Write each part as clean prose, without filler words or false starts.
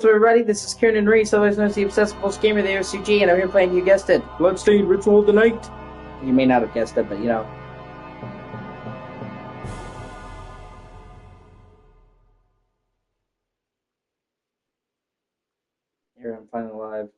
Hello everybody, this is Kieran Reese, otherwise known as the Obsessive Gamer, the O.C.G, and I'm here playing, you guessed it, Bloodstained Ritual of the Night. you may not have guessed it, but you know. Here, I'm finally live.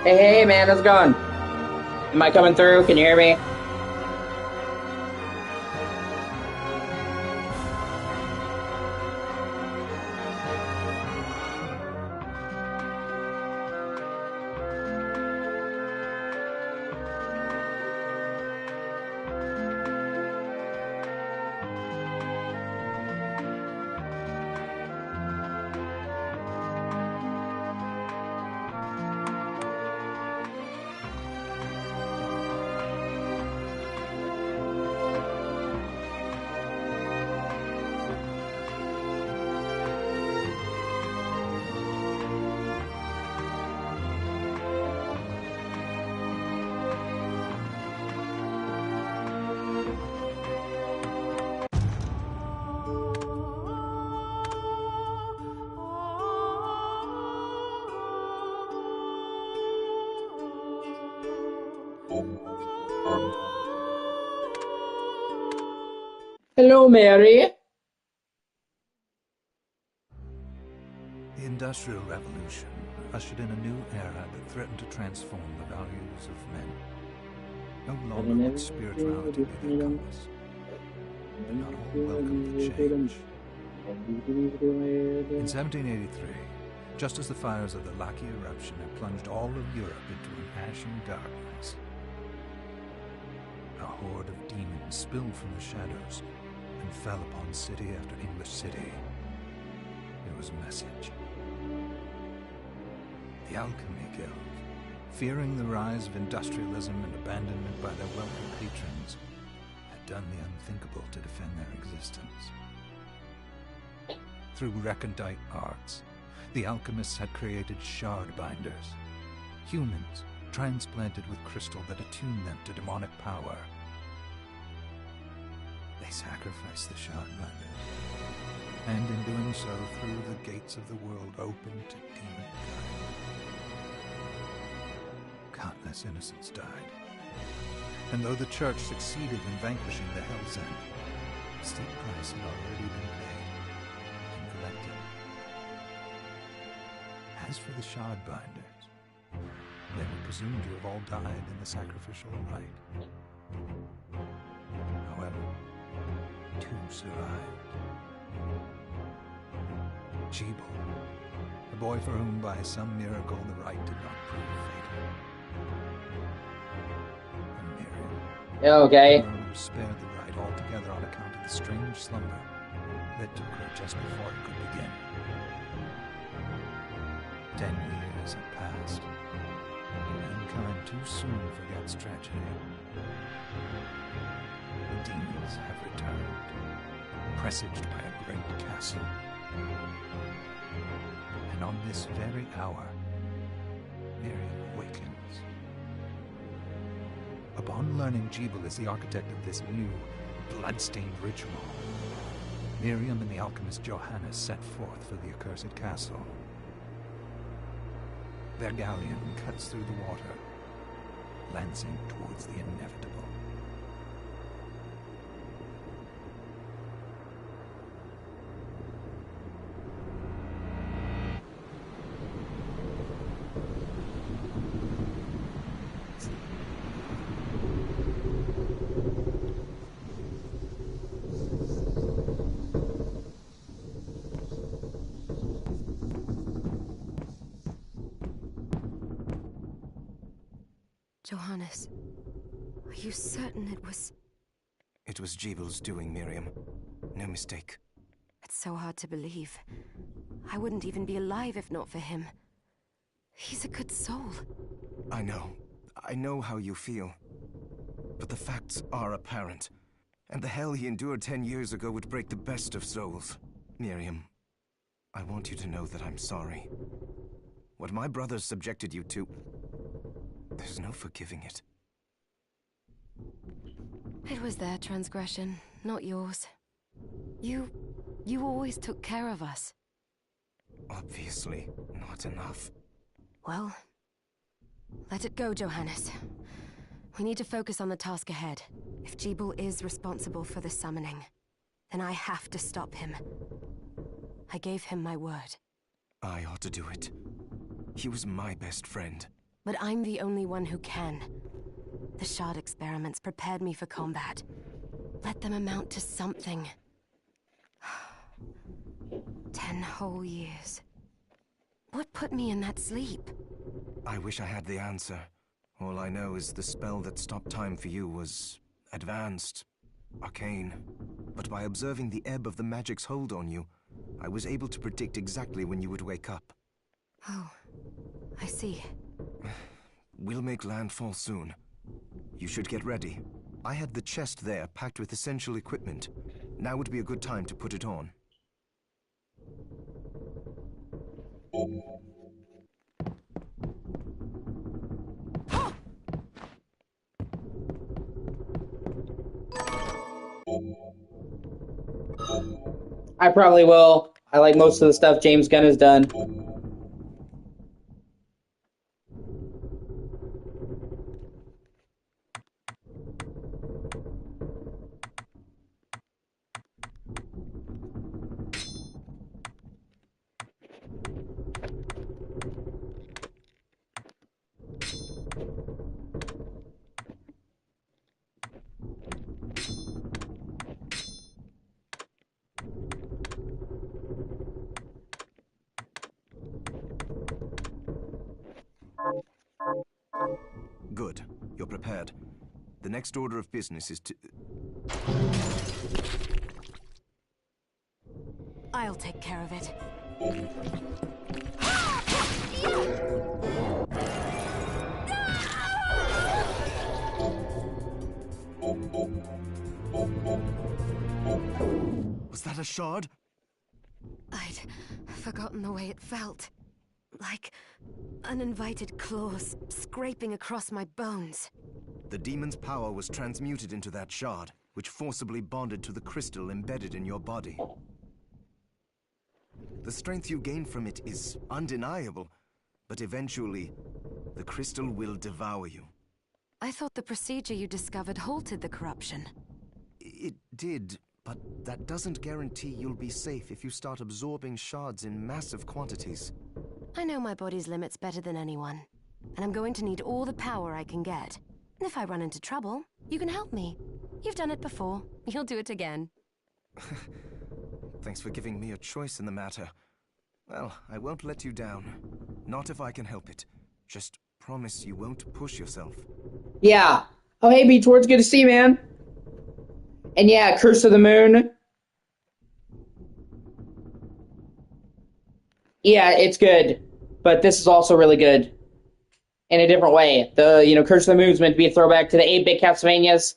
Hey man, how's it going? Am I coming through? Can you hear me? Hello, Mary. The Industrial Revolution ushered in a new era that threatened to transform the values of men. No longer would spirituality be their compass. But not all welcomed the change. In 1783, just as the fires of the Laki eruption had plunged all of Europe into an ashen darkness, a horde of demons spilled from the shadows and fell upon city after English city. It was a message. The Alchemy Guild, fearing the rise of industrialism and abandonment by their wealthy patrons, had done the unthinkable to defend their existence. Through recondite arts, the alchemists had created shard binders, humans transplanted with crystal that attuned them to demonic power. They sacrificed the shard binders, and in doing so threw the gates of the world open to demonkind. Countless innocents died, and though the church succeeded in vanquishing the Hell's End, a steep price had already been paid and collected. As for the shard binders, they were presumed to have all died in the sacrificial rite. However, two survived. Jeeble, the boy for whom by some miracle the rite did not prove fatal. And Miriam, Okay. who spared the rite altogether on account of the strange slumber that took her just before it could begin. 10 years had passed. Mankind too soon forgets tragedy. The demons have returned, presaged by a great castle. And on this very hour, Miriam awakens. Upon learning Jebel is the architect of this new, bloodstained ritual, Miriam and the alchemist Johannes set forth for the accursed castle. Their galleon cuts through the water, lancing towards the inevitable. Johannes, are you certain it was... It was Jebel's doing, Miriam. No mistake. It's so hard to believe. I wouldn't even be alive if not for him. He's a good soul. I know. I know how you feel. But the facts are apparent. And the hell he endured 10 years ago would break the best of souls. Miriam, I want you to know that I'm sorry. What my brothers subjected you to... there's no forgiving it. It was their transgression, not yours. You always took care of us. Obviously, not enough. Well, let it go, Johannes. We need to focus on the task ahead. If Jebel is responsible for the summoning, then I have to stop him. I gave him my word. I ought to do it. He was my best friend. But I'm the only one who can. The shard experiments prepared me for combat. Let them amount to something. 10 whole years. What put me in that sleep? I wish I had the answer. All I know is the spell that stopped time for you was... advanced. Arcane. But by observing the ebb of the magic's hold on you, I was able to predict exactly when you would wake up. Oh, I see. We'll make landfall soon. You should get ready. I had the chest there packed with essential equipment. Now would be a good time to put it on. I probably will. I like most of the stuff James Gunn has done. Good. You're prepared. The next order of business is to... I'll take care of it. Was that a shard? I'd forgotten the way it felt. Like uninvited claws scraping across my bones. The demon's power was transmuted into that shard, which forcibly bonded to the crystal embedded in your body. The strength you gain from it is undeniable, but eventually, the crystal will devour you. I thought the procedure you discovered halted the corruption. It did, but that doesn't guarantee you'll be safe if you start absorbing shards in massive quantities. I know my body's limits better than anyone, and I'm going to need all the power I can get. And if I run into trouble, you can help me. You've done it before. You'll do it again. Thanks for giving me a choice in the matter. Well, I won't let you down. Not if I can help it. Just promise you won't push yourself. Yeah. Oh, hey, Beachward's good to see you, man. And yeah, Curse of the Moon. Yeah, it's good. But this is also really good. In a different way. Curse of the Moon is meant to be a throwback to the 8-bit Castlevanias.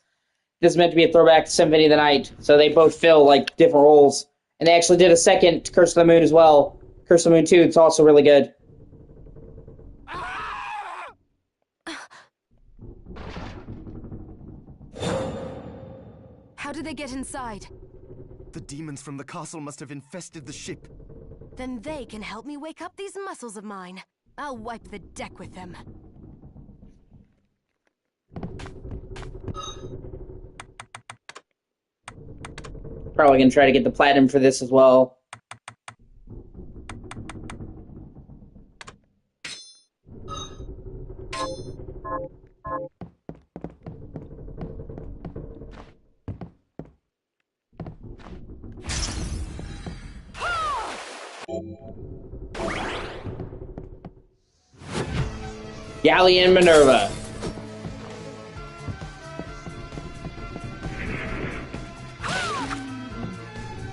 This is meant to be a throwback to Symphony of the Night. So they both fill, different roles. And they actually did a second Curse of the Moon as well. Curse of the Moon 2, it's also really good. How did they get inside? The demons from the castle must have infested the ship. Then they can help me wake up these muscles of mine. I'll wipe the deck with them. Probably gonna try to get the platinum for this as well. Galleon Minerva.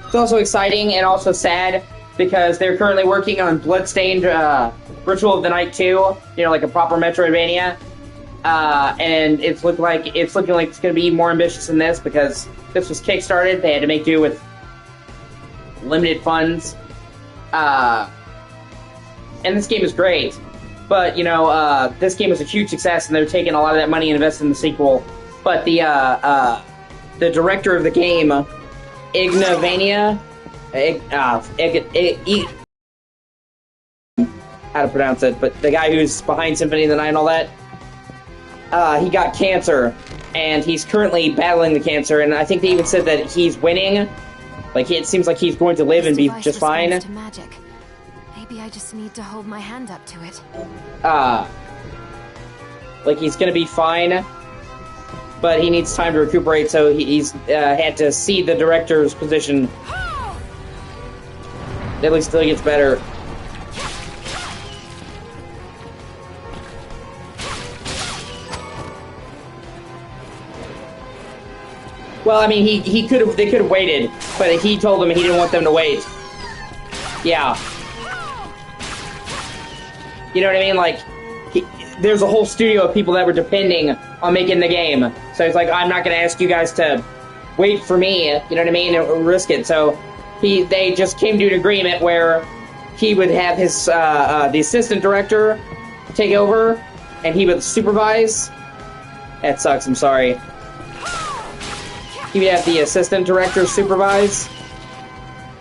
It's also exciting and also sad because they're currently working on Bloodstained Ritual of the Night 2, you know, like a proper Metroidvania. And it's looking like it's going to be more ambitious than this because this was kickstarted. They had to make do with limited funds. And this game is great. But, you know, this game was a huge success, and they're taking a lot of that money and investing in the sequel. But the director of the game, Ignavania, how to pronounce it, but the guy who's behind Symphony of the Night and all that, he got cancer, and he's currently battling the cancer, and I think they even said that he's winning. Like, it seems like he's going to live and be just fine. To magic. Maybe I just need to hold my hand up to it. Like, he's gonna be fine, but he needs time to recuperate, so he's had to cede the director's position. At least until he gets better. Well, I mean, they could have waited, but he told them he didn't want them to wait. Yeah. You know what I mean? Like, there's a whole studio of people that were depending on making the game. So he's like, I'm not going to ask you guys to wait for me, you know what I mean, and risk it. So they just came to an agreement where he would have his the assistant director take over, and he would supervise. That sucks, I'm sorry. He would have the assistant director supervise,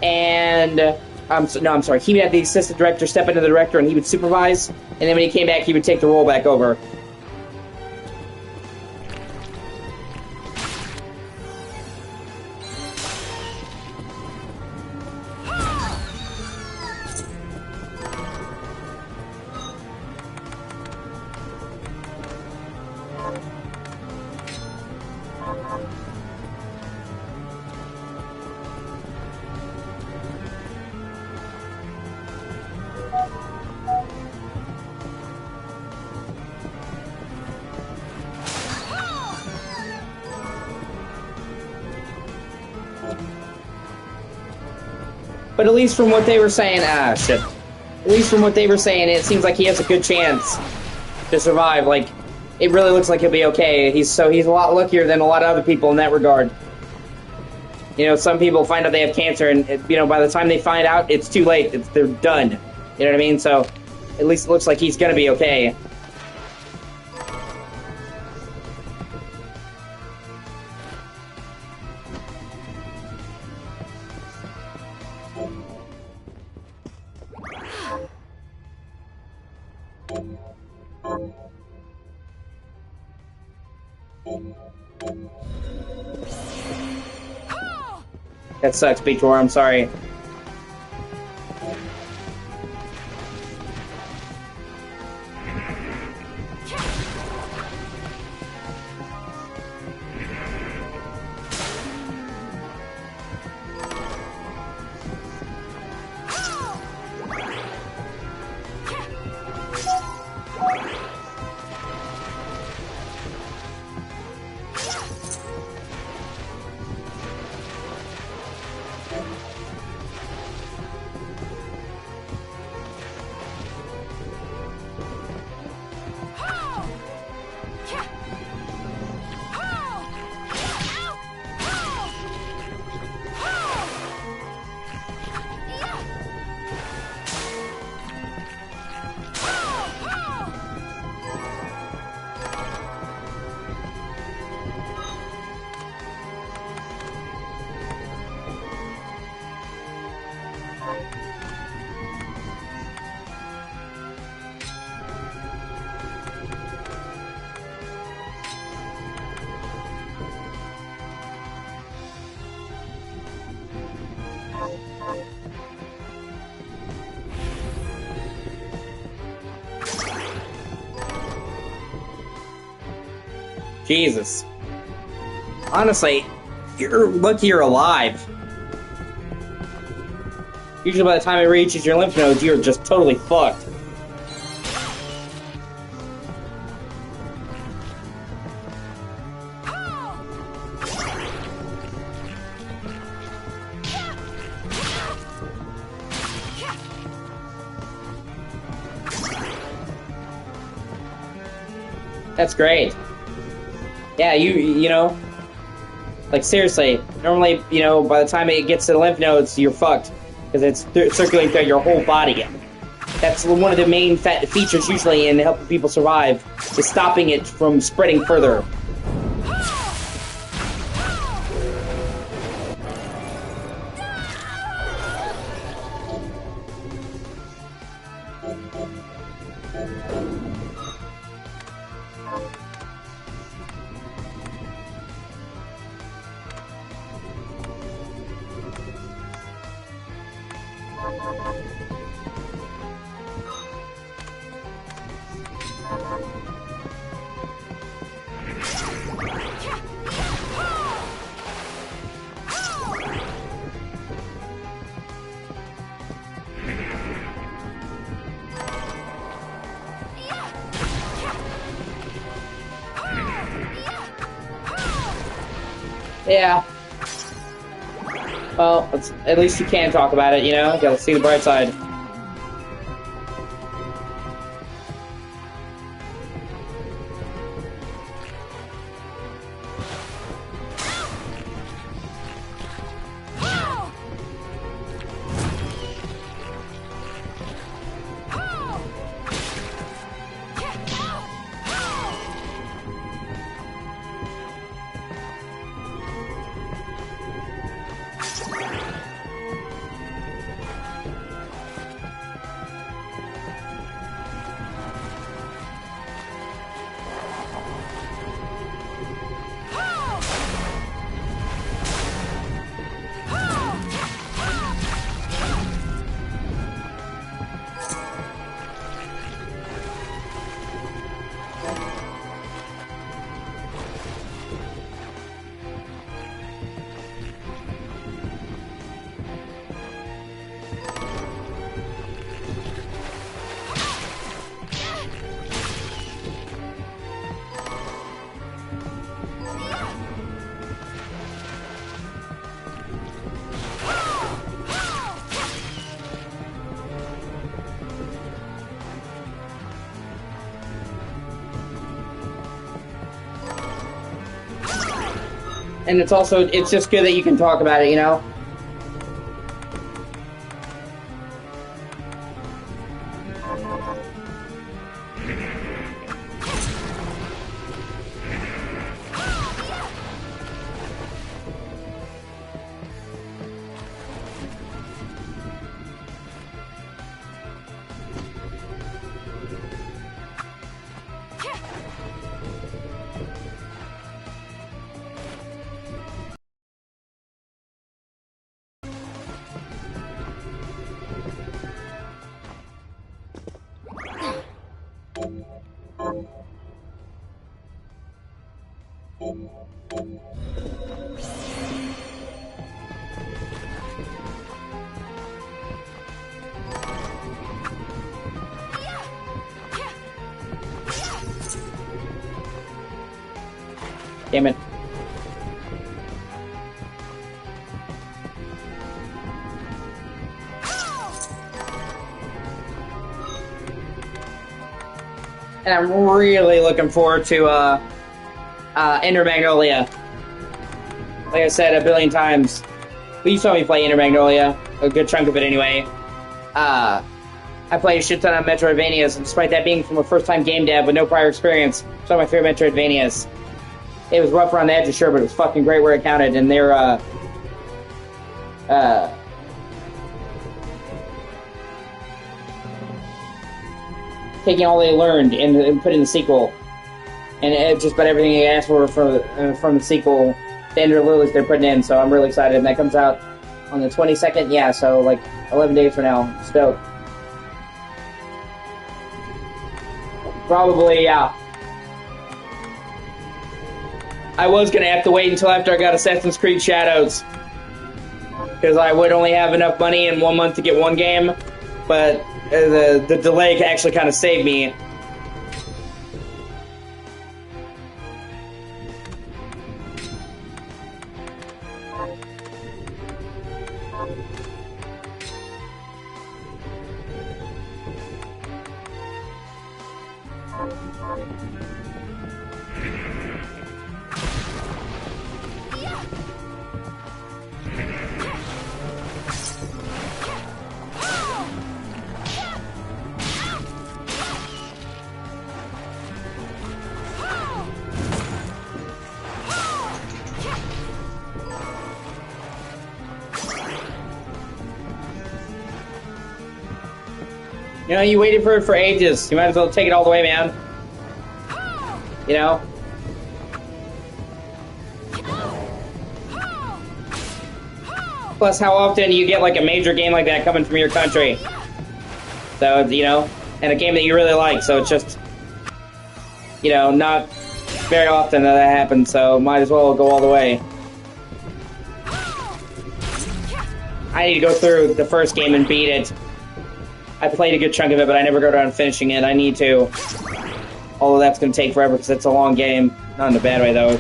and... I'm sorry. He would have the assistant director step into the director, and he would supervise. And then when he came back, he would take the role back over. But at least from what they were saying, shit. At least from what they were saying, it seems like he has a good chance to survive. Like, it really looks like he'll be okay. He's a lot luckier than a lot of other people in that regard. You know, some people find out they have cancer, and you know, by the time they find out, it's too late. They're done. You know what I mean? So, at least it looks like he's gonna be okay. That sucks, Beachwar, I'm sorry. Jesus. Honestly, you're lucky you're alive. Usually by the time it reaches your lymph nodes, you're just totally fucked. That's great. Yeah, you know, like seriously, normally, you know, by the time it gets to the lymph nodes, you're fucked. Because it's circulating through your whole body. That's one of the main features usually in helping people survive, is stopping it from spreading further. Yeah. Well, at least you can talk about it, you know? Gotta see the bright side. And it's just good that you can talk about it, you know? Damn it. And I'm really looking forward to Ender Magnolia. Like I said a billion times, but you saw me play Ender Magnolia, a good chunk of it anyway. I played a shit ton of Metroidvanias, and despite that being from a first-time game dev with no prior experience, it's one of my favorite Metroidvanias. It was rough around the edges, sure, but it was fucking great where it counted, and they're, taking all they learned and put in the sequel, and just about everything they asked for from the sequel, the Ender Lilies they're putting in, so I'm really excited, and that comes out on the 22nd, yeah, so like 11 days from now. Stoked. Probably, yeah. I was gonna have to wait until after I got Assassin's Creed Shadows, because I would only have enough money in 1 month to get one game, but the delay actually kind of saved me. You know, you waited for it for ages. You might as well take it all the way, man. You know? Plus, how often you get, like, a major game like that coming from your country? So, you know, and a game that you really like, so it's just, you know, not very often that happens, so might as well go all the way. I need to go through the first game and beat it. I played a good chunk of it, but I never got around finishing it. I need to. Although that's going to take forever because it's a long game. Not in a bad way, though.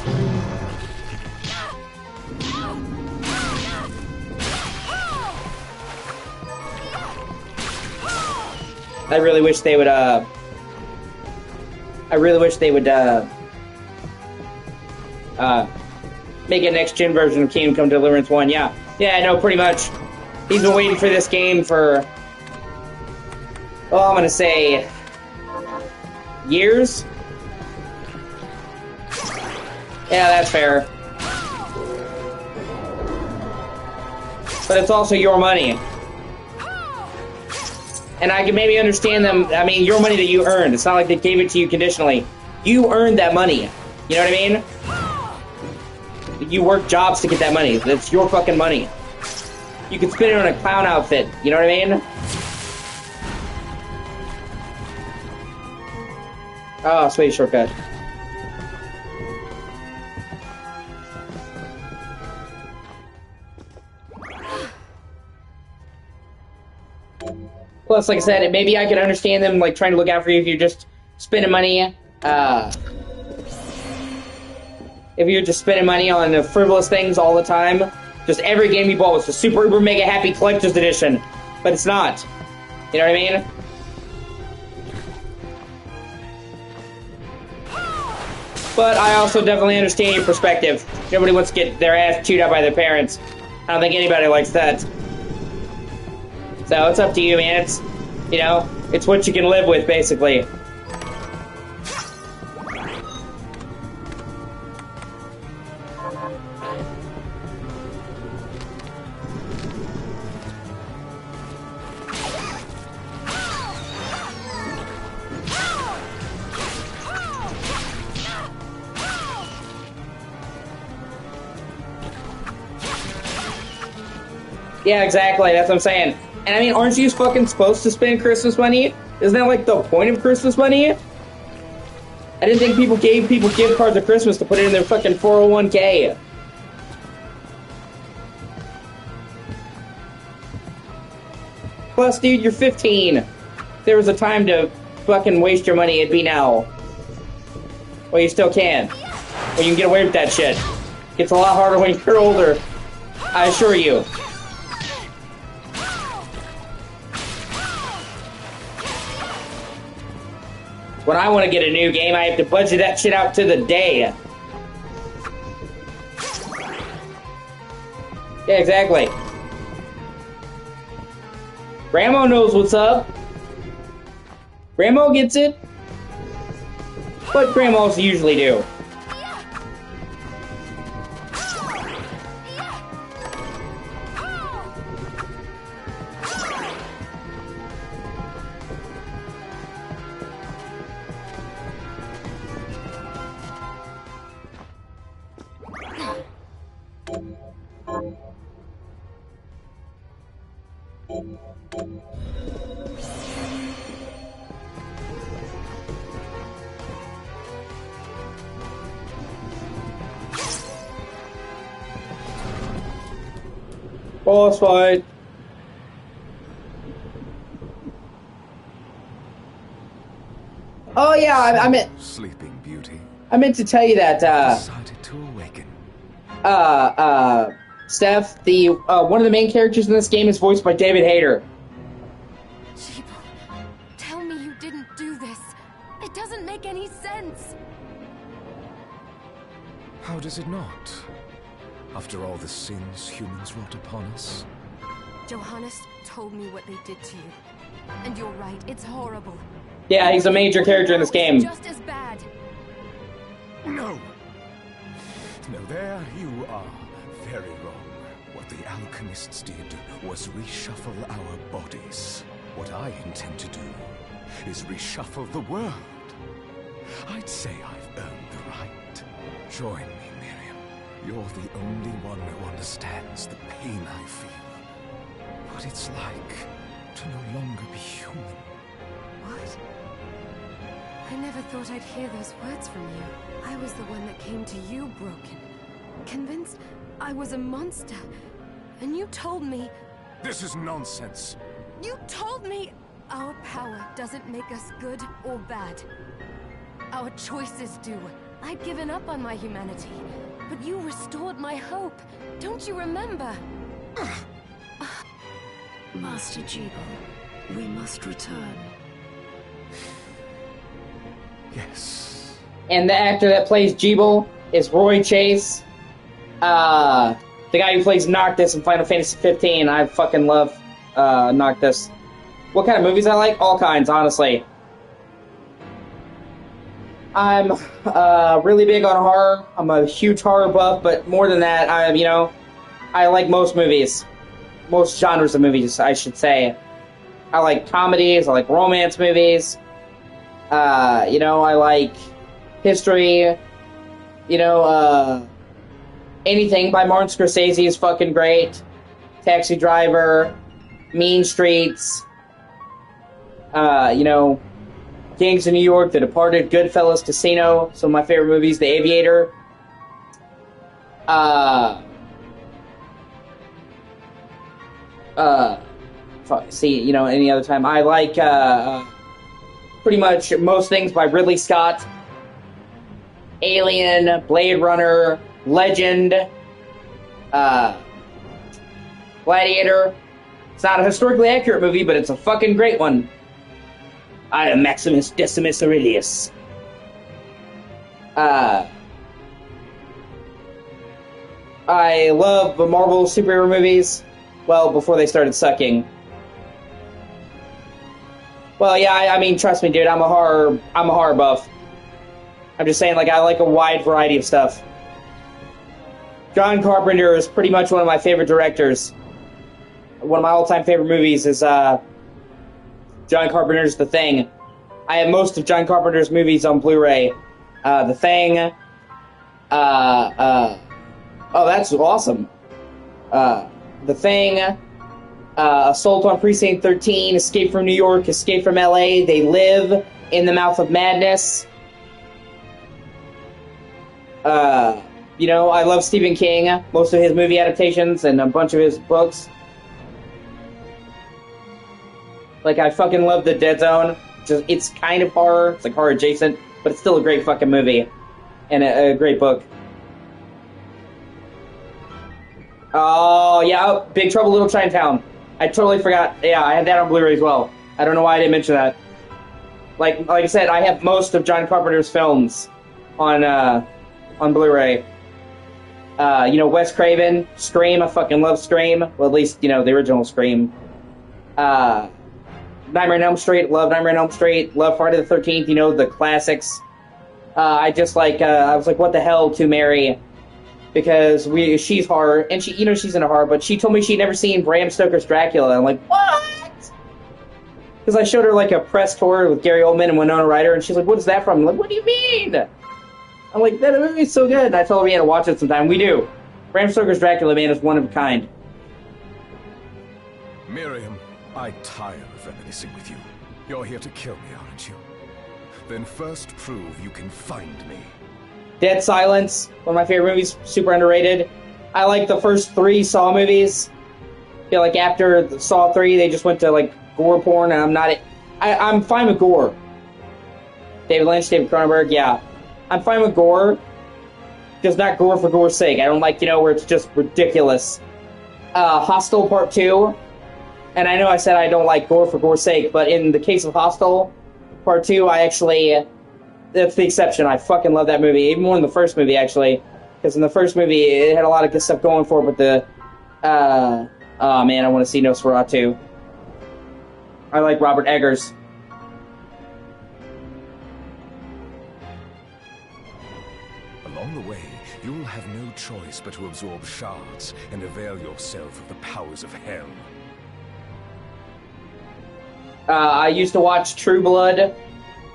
I really wish they would, make a next-gen version of Kingdom Come Deliverance 1. Yeah, I know, pretty much. He's been waiting for this game for... well, I'm gonna say... years? Yeah, that's fair. But it's also your money. And I can maybe understand them. I mean, your money that you earned. It's not like they gave it to you conditionally. You earned that money. You know what I mean? You work jobs to get that money. That's your fucking money. You can spend it on a clown outfit. You know what I mean? Oh, sweet shortcut. Plus, like I said, maybe I could understand them, like, trying to look out for you if you're just spending money, if you're just spending money on frivolous things all the time. Just every game you bought was the Super Uber Mega Happy Collector's Edition. But it's not. You know what I mean? But I also definitely understand your perspective. Nobody wants to get their ass chewed out by their parents. I don't think anybody likes that. So it's up to you, man. It's, you know, it's what you can live with, basically. Yeah, exactly. That's what I'm saying. And I mean, aren't you fucking supposed to spend Christmas money? Isn't that like the point of Christmas money? I didn't think people gave people gift cards at Christmas to put it in their fucking 401k. Plus, dude, you're 15. If there was a time to fucking waste your money, it'd be now. Well, you still can. Well, you can get away with that shit. Gets a lot harder when you're older. I assure you. When I want to get a new game, I have to budget that shit out to the day. Yeah, exactly. Grandma knows what's up. Grandma gets it. What grandmas usually do. Boss fight. Oh yeah, I meant Sleeping Beauty. I meant to tell you that. Decided to awaken. Steph, the one of the main characters in this game is voiced by David Hayter. Jeeble, tell me you didn't do this. It doesn't make any sense. How does it not? After all the sins humans wrought upon us? Johannes told me what they did to you. And you're right, it's horrible. Yeah, he's a major character in this game. It's just as bad. No! No, there you are. Very wrong. What the alchemists did was reshuffle our bodies. What I intend to do is reshuffle the world. I'd say I've earned the right. Join me, Miriam. You're the only one who understands the pain I feel. What it's like to no longer be human. What? I never thought I'd hear those words from you. I was the one that came to you broken. Convinced I was a monster. And you told me... This is nonsense. You told me our power doesn't make us good or bad. Our choices do. I'd given up on my humanity, but you restored my hope. Don't you remember? Master Jeeble, we must return. Yes. And the actor that plays Jeeble is Roy Chase. The guy who plays Noctis in Final Fantasy 15. I fucking love Noctis. What kind of movies I like? All kinds, honestly. I'm really big on horror. I'm a huge horror buff, but more than that, I like most movies. Most genres of movies, I should say. I like comedies, I like romance movies. I like history. Anything by Martin Scorsese is fucking great. Taxi Driver, Mean Streets, Gangs of New York, The Departed, Goodfellas, Casino, some of my favorite movies, The Aviator. Any other time. I like, pretty much most things by Ridley Scott. Alien, Blade Runner, Legend, Gladiator. It's not a historically accurate movie, but it's a fucking great one. I am Maximus Decimus Aurelius. I love the Marvel superhero movies. Well, before they started sucking. Well, yeah, I mean, trust me, dude, I'm a horror buff. I'm just saying, I like a wide variety of stuff. John Carpenter is pretty much one of my favorite directors. One of my all-time favorite movies is, John Carpenter's The Thing. I have most of John Carpenter's movies on Blu-ray. The Thing. Oh, that's awesome. The Thing. Assault on Precinct 13, Escape from New York, Escape from LA, They Live, In the Mouth of Madness. I love Stephen King, most of his movie adaptations and a bunch of his books. I fucking love The Dead Zone. It's kind of horror, it's horror adjacent, but it's still a great fucking movie. And a great book. Oh, yeah, Big Trouble Little Chinatown. I totally forgot. Yeah, I had that on Blu-ray as well. I don't know why I didn't mention that. Like I said, I have most of John Carpenter's films on Blu-ray. Wes Craven, Scream. I fucking love Scream. Well, at least, the original Scream. Nightmare on Elm Street. Love Nightmare on Elm Street. Love Friday the 13th. The classics. I was like, what the hell to Mary? Because she's horror, and she's into horror, but she told me she'd never seen Bram Stoker's Dracula. I'm like, what? Because I showed her a press tour with Gary Oldman and Winona Ryder, and she's like, what is that from? I'm like, what do you mean? I'm like, that movie's so good. And I told her we had to watch it sometime. We do. Bram Stoker's Dracula, man, is one of a kind. Miriam, I tire of reminiscing with you. You're here to kill me, aren't you? Then first prove you can find me. Dead Silence, one of my favorite movies, super underrated. I like the first 3 Saw movies. I feel like after Saw 3, they just went to, like, gore porn, and I'm fine with gore. David Lynch, David Cronenberg, yeah. I'm fine with gore, just not gore for gore's sake. I don't like, where it's just ridiculous. Hostel Part 2, and I know I said I don't like gore for gore's sake, but in the case of Hostel Part 2, that's the exception. I fucking love that movie, even more than the first movie, actually. Because in the first movie, it had a lot of good stuff going for it, but oh man, I want to see Nosferatu. I like Robert Eggers. Along the way, you will have no choice but to absorb shards and avail yourself of the powers of hell. I used to watch True Blood,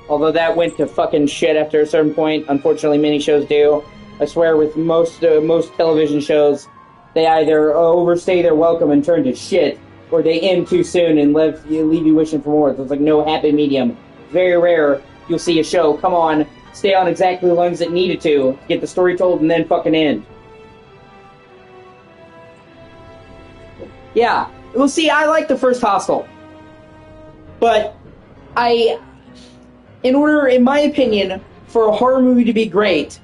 although that went to fucking shit after a certain point. Unfortunately, many shows do. I swear, with most television shows, they either overstay their welcome and turn to shit, or they end too soon and leave you wishing for more. There's like no happy medium. Very rare you'll see a show come on, stay on exactly the length it needed to get the story told, and then fucking end. Yeah. Well, see, I like the first Hostel. But in my opinion, for a horror movie to be great,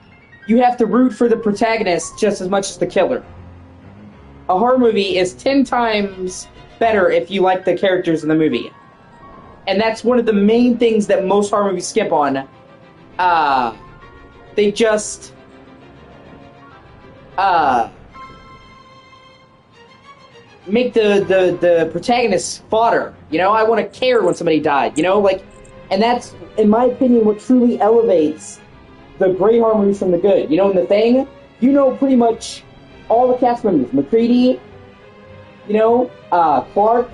you have to root for the protagonist just as much as the killer. A horror movie is 10 times better if you like the characters in the movie. And that's one of the main things that most horror movies skip on. They just... make the protagonist fodder. I want to care when somebody died. And that's, in my opinion, what truly elevates the great horror movies from the good. In The Thing, pretty much all the cast members. McCready, Clark,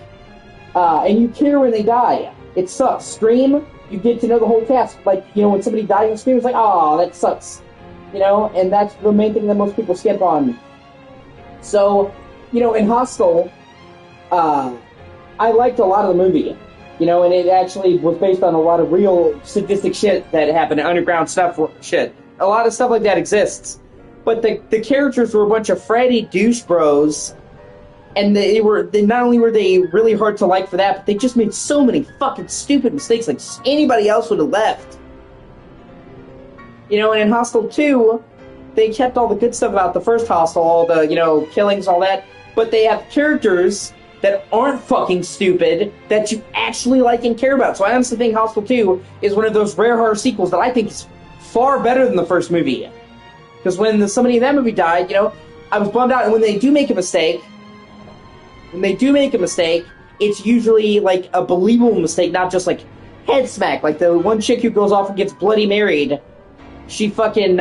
and you care when they die. It sucks. Scream, you get to know the whole cast. Like, when somebody dies in Scream, it's like, oh, that sucks. And that's the main thing that most people skip on. So, in Hostel, I liked a lot of the movie. And it actually was based on a lot of real sadistic shit that happened, underground stuff, shit. A lot of stuff like that exists. But the characters were a bunch of fratty douche bros, and they not only were they really hard to like for that, but they just made so many fucking stupid mistakes, like anybody else would have left. And in Hostel 2, they kept all the good stuff about the first Hostel, all the, killings, all that, but they have characters that aren't fucking stupid, that you actually like and care about. So I honestly think Hostel 2 is one of those rare horror sequels that I think is far better than the first movie. Because when somebody in that movie died, I was bummed out. And when they do make a mistake, it's usually like a believable mistake, not just like head smack. Like the one chick who goes off and gets bloody married, she fucking,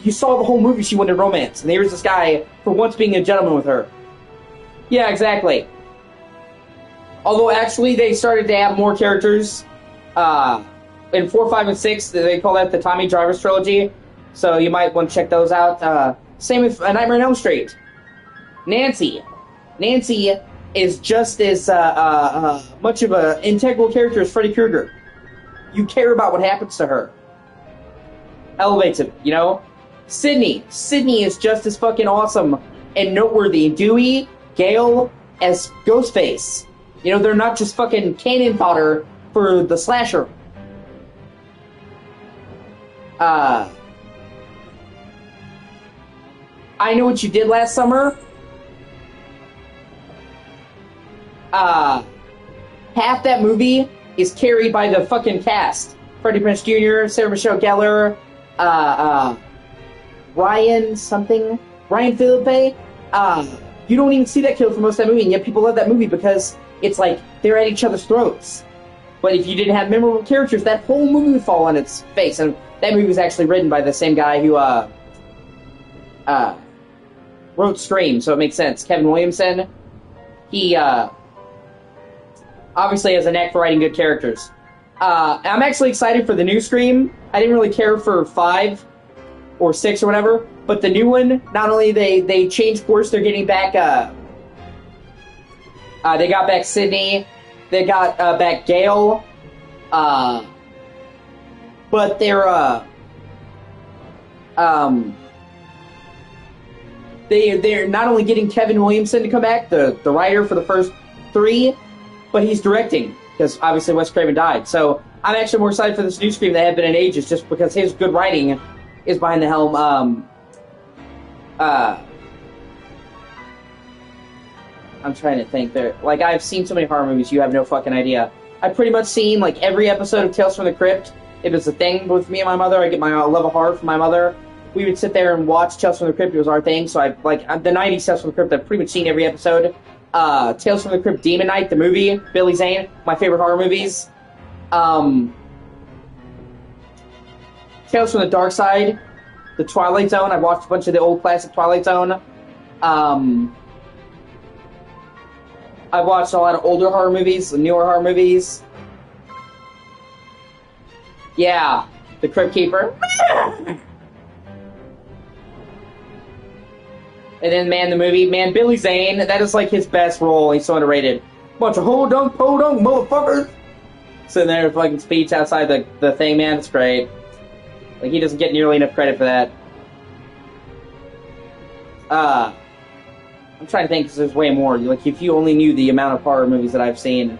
you saw the whole movie, she wanted romance. And here's this guy, for once being a gentleman with her. Yeah, exactly. Although, actually, they started to have more characters. In 4, 5, and 6, they call that the Tommy Jarvis trilogy. So you might want to check those out. Same with Nightmare on Elm Street. Nancy. Nancy is just as much of an integral character as Freddy Krueger. You care about what happens to her. Elevates him, Sydney. Sydney is just as fucking awesome and noteworthy. Dewey, Gale, as Ghostface. They're not just fucking cannon fodder for the slasher. I Know What You Did Last Summer. Half that movie is carried by the fucking cast. Freddie Prinze Jr., Sarah Michelle Gellar, Ryan Philippe. You don't even see that kill for most of that movie, and yet people love that movie because it's like they're at each other's throats. But if you didn't have memorable characters, that whole movie would fall on its face. And that movie was actually written by the same guy who wrote Scream, so it makes sense. Kevin Williamson. He obviously has a knack for writing good characters. I'm actually excited for the new Scream. I didn't really care for 5 or 6 or whatever, but the new one, not only they changed course, they're getting back, they got back Sydney, they got back Gale, but they're they're not only getting Kevin Williamson to come back, the writer for the first 3, but he's directing, because obviously Wes Craven died. So I'm actually more excited for this new Scream than I have been in ages, just because his good writing is behind the helm. I'm trying to think. Like, I've seen so many horror movies, you have no fucking idea. I've pretty much seen, like, every episode of Tales from the Crypt. If it's a thing with me and my mother, I get my love of horror from my mother. We would sit there and watch Tales from the Crypt. It was our thing. So the 90s Tales from the Crypt, I've pretty much seen every episode. Tales from the Crypt Demon Knight, the movie, Billy Zane, my favorite horror movies. Tales from the Dark Side, The Twilight Zone. I've watched a bunch of the old classic Twilight Zone. I've watched a lot of older horror movies, newer horror movies. Yeah, The Crypt Keeper. And then, man, the movie, man, Billy Zane, that is like his best role. He's so underrated. Bunch of ho-dunk, po-dunk, motherfuckers. Sitting there with fucking speech outside the thing, man, it's great. Like, he doesn't get nearly enough credit for that. I'm trying to think, because there's way more. Like, if you only knew the amount of horror movies that I've seen.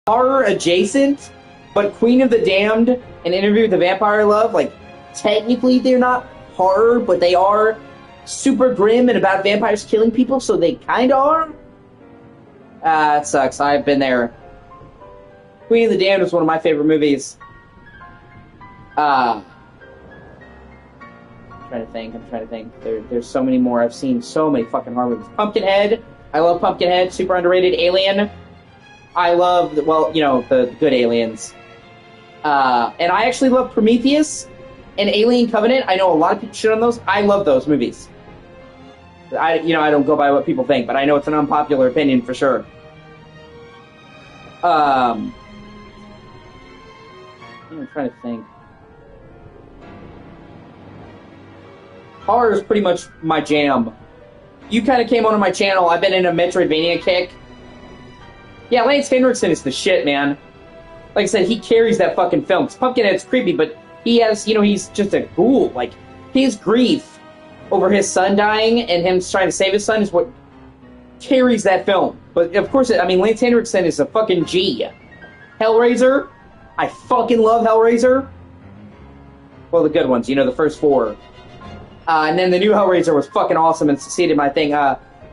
Horror adjacent, but Queen of the Damned and Interview with the Vampire I Love, like, technically they're not horror, but they are super grim and about vampires killing people, so they kind of are. It sucks. I've been there. Queen of the Damned was one of my favorite movies. I'm trying to think. There's so many more. I've seen so many fucking horror movies. Pumpkinhead. I love Pumpkinhead. Super underrated. Alien. I love, the good aliens. And I actually love Prometheus and Alien Covenant. I know a lot of people shit on those. I love those movies. I don't go by what people think, but I know it's an unpopular opinion for sure. I'm trying to think. Horror is pretty much my jam. You kind of came onto my channel. I've been in a Metroidvania kick. Yeah, Lance Henriksen is the shit, man. Like I said, he carries that fucking film. Pumpkinhead's creepy, but he has, he's just a ghoul. Like, his grief over his son dying and him trying to save his son is what carries that film. But, of course, Lance Henriksen is a fucking G. Hellraiser. I fucking love Hellraiser. Well, the good ones, the first 4. And then the new Hellraiser was fucking awesome and succeeded my thing.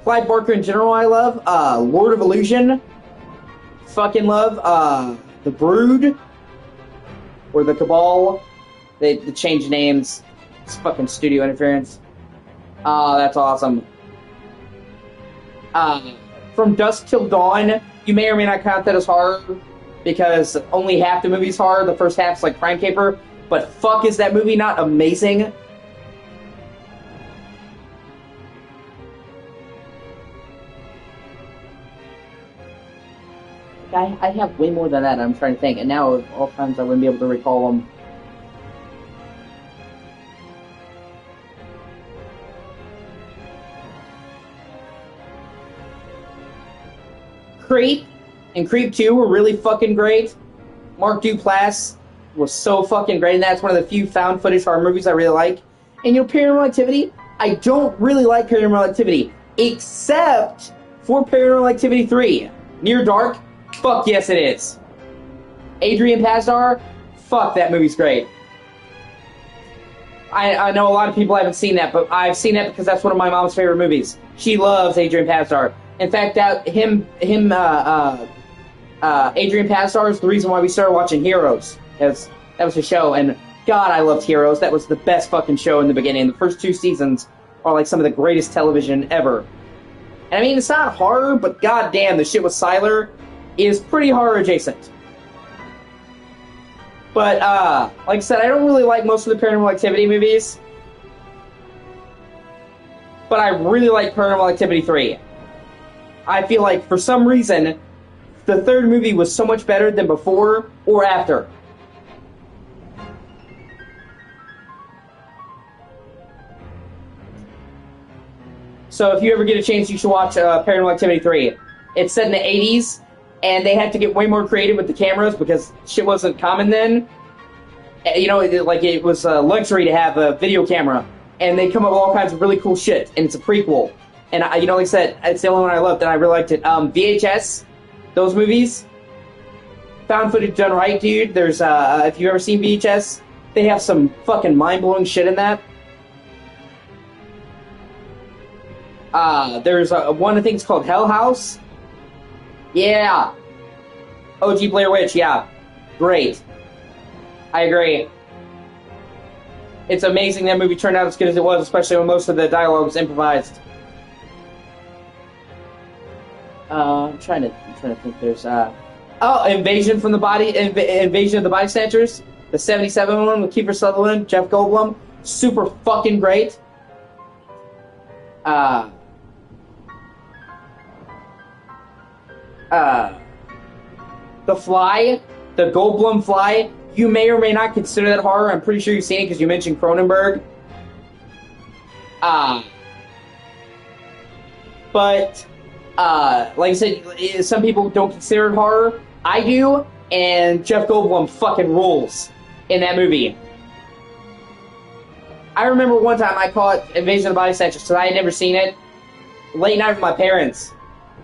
Clive Barker in general I love. Lord of Illusion. Fucking love. The Brood. Or the Cabal. They changed names. It's fucking studio interference. That's awesome. From Dusk Till Dawn, you may or may not count that as horror, because only half the movie's horror. The first half's like Crime Caper. But fuck, is that movie not amazing? I have way more than that, I'm trying to think. And now, of all times, I wouldn't be able to recall them. Creep and Creep 2 were really fucking great. Mark Duplass was so fucking great, and that's one of the few found footage horror movies I really like. And Paranormal Activity, I don't really like Paranormal Activity, except for Paranormal Activity 3. Near Dark, fuck yes it is. Adrian Pasdar, fuck, that movie's great. I know a lot of people haven't seen that, but I've seen that because that's one of my mom's favorite movies. She loves Adrian Pasdar. In fact, Adrian Pasdar is the reason why we started watching Heroes, because that was a show, and God, I loved Heroes. That was the best fucking show in the beginning. The first 2 seasons are like some of the greatest television ever. And it's not horror, but goddamn, the shit with Sylar is pretty horror adjacent. But, like I said, I don't really like most of the Paranormal Activity movies. But I really like Paranormal Activity 3. I feel like, for some reason, the 3rd movie was so much better than before or after. So if you ever get a chance, you should watch Paranormal Activity 3. It's set in the 80s, and they had to get way more creative with the cameras because shit wasn't common then. It was a luxury to have a video camera. and they come up with all kinds of really cool shit, and it's a prequel. And like I said, it's the only one I loved, and I really liked it. VHS, those movies, found footage done right, dude. There's if you've ever seen VHS, they have some fucking mind-blowing shit in that. There's one of the things called Hell House. Yeah. O.G. Blair Witch, yeah. Great. I agree. It's amazing that movie turned out as good as it was, especially when most of the dialogue was improvised. I'm trying to think. There's Invasion of the Body Snatchers, the '77 one with Kiefer Sutherland, Jeff Goldblum, super fucking great. The Fly, the Goldblum Fly. You may or may not consider that horror. I'm pretty sure you've seen it because you mentioned Cronenberg. But like I said, some people don't consider it horror. I do, and Jeff Goldblum fucking rules in that movie. I remember one time I caught Invasion of the Body Snatchers because I had never seen it. Late night with my parents. It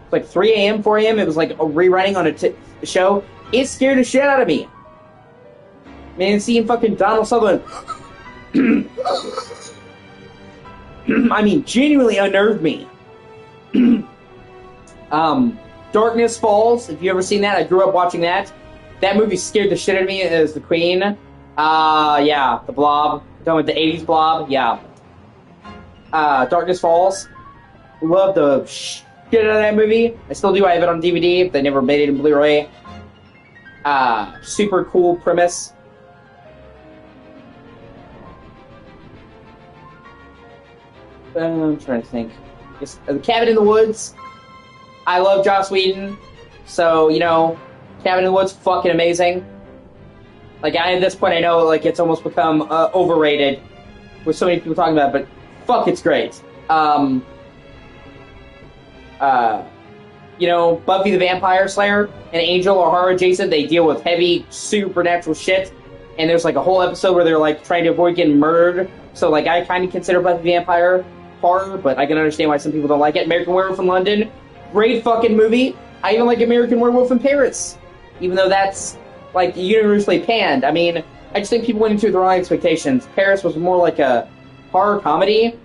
was like 3 a.m., 4 a.m. It was like a rerunning on a show. It scared the shit out of me. Man, seeing fucking Donald Sutherland, I mean, genuinely unnerved me. Darkness Falls, if you ever seen that, I grew up watching that. That movie scared the shit out of me as the Queen. Yeah, the Blob. Done with the 80s Blob, yeah. Darkness Falls. Love the shit out of that movie. I still do, I have it on DVD. They never made it in Blu-ray. Super cool premise. I'm trying to think. The Cabin in the Woods. I love Joss Whedon. So, Cabin in the Woods, fucking amazing. Like, at this point, I know, like, it's almost become overrated with so many people talking about it, but fuck, it's great. Buffy the Vampire Slayer and Angel or horror adjacent, they deal with heavy supernatural shit. And there's, like, a whole episode where they're, like, trying to avoid getting murdered. So, like, I kind of consider Buffy the Vampire horror, but I can understand why some people don't like it. American Werewolf in London, great fucking movie. I even like American Werewolf in Paris, even though that's, like, universally panned. I mean, I just think people went into it with the wrong expectations. Paris was more like a horror comedy.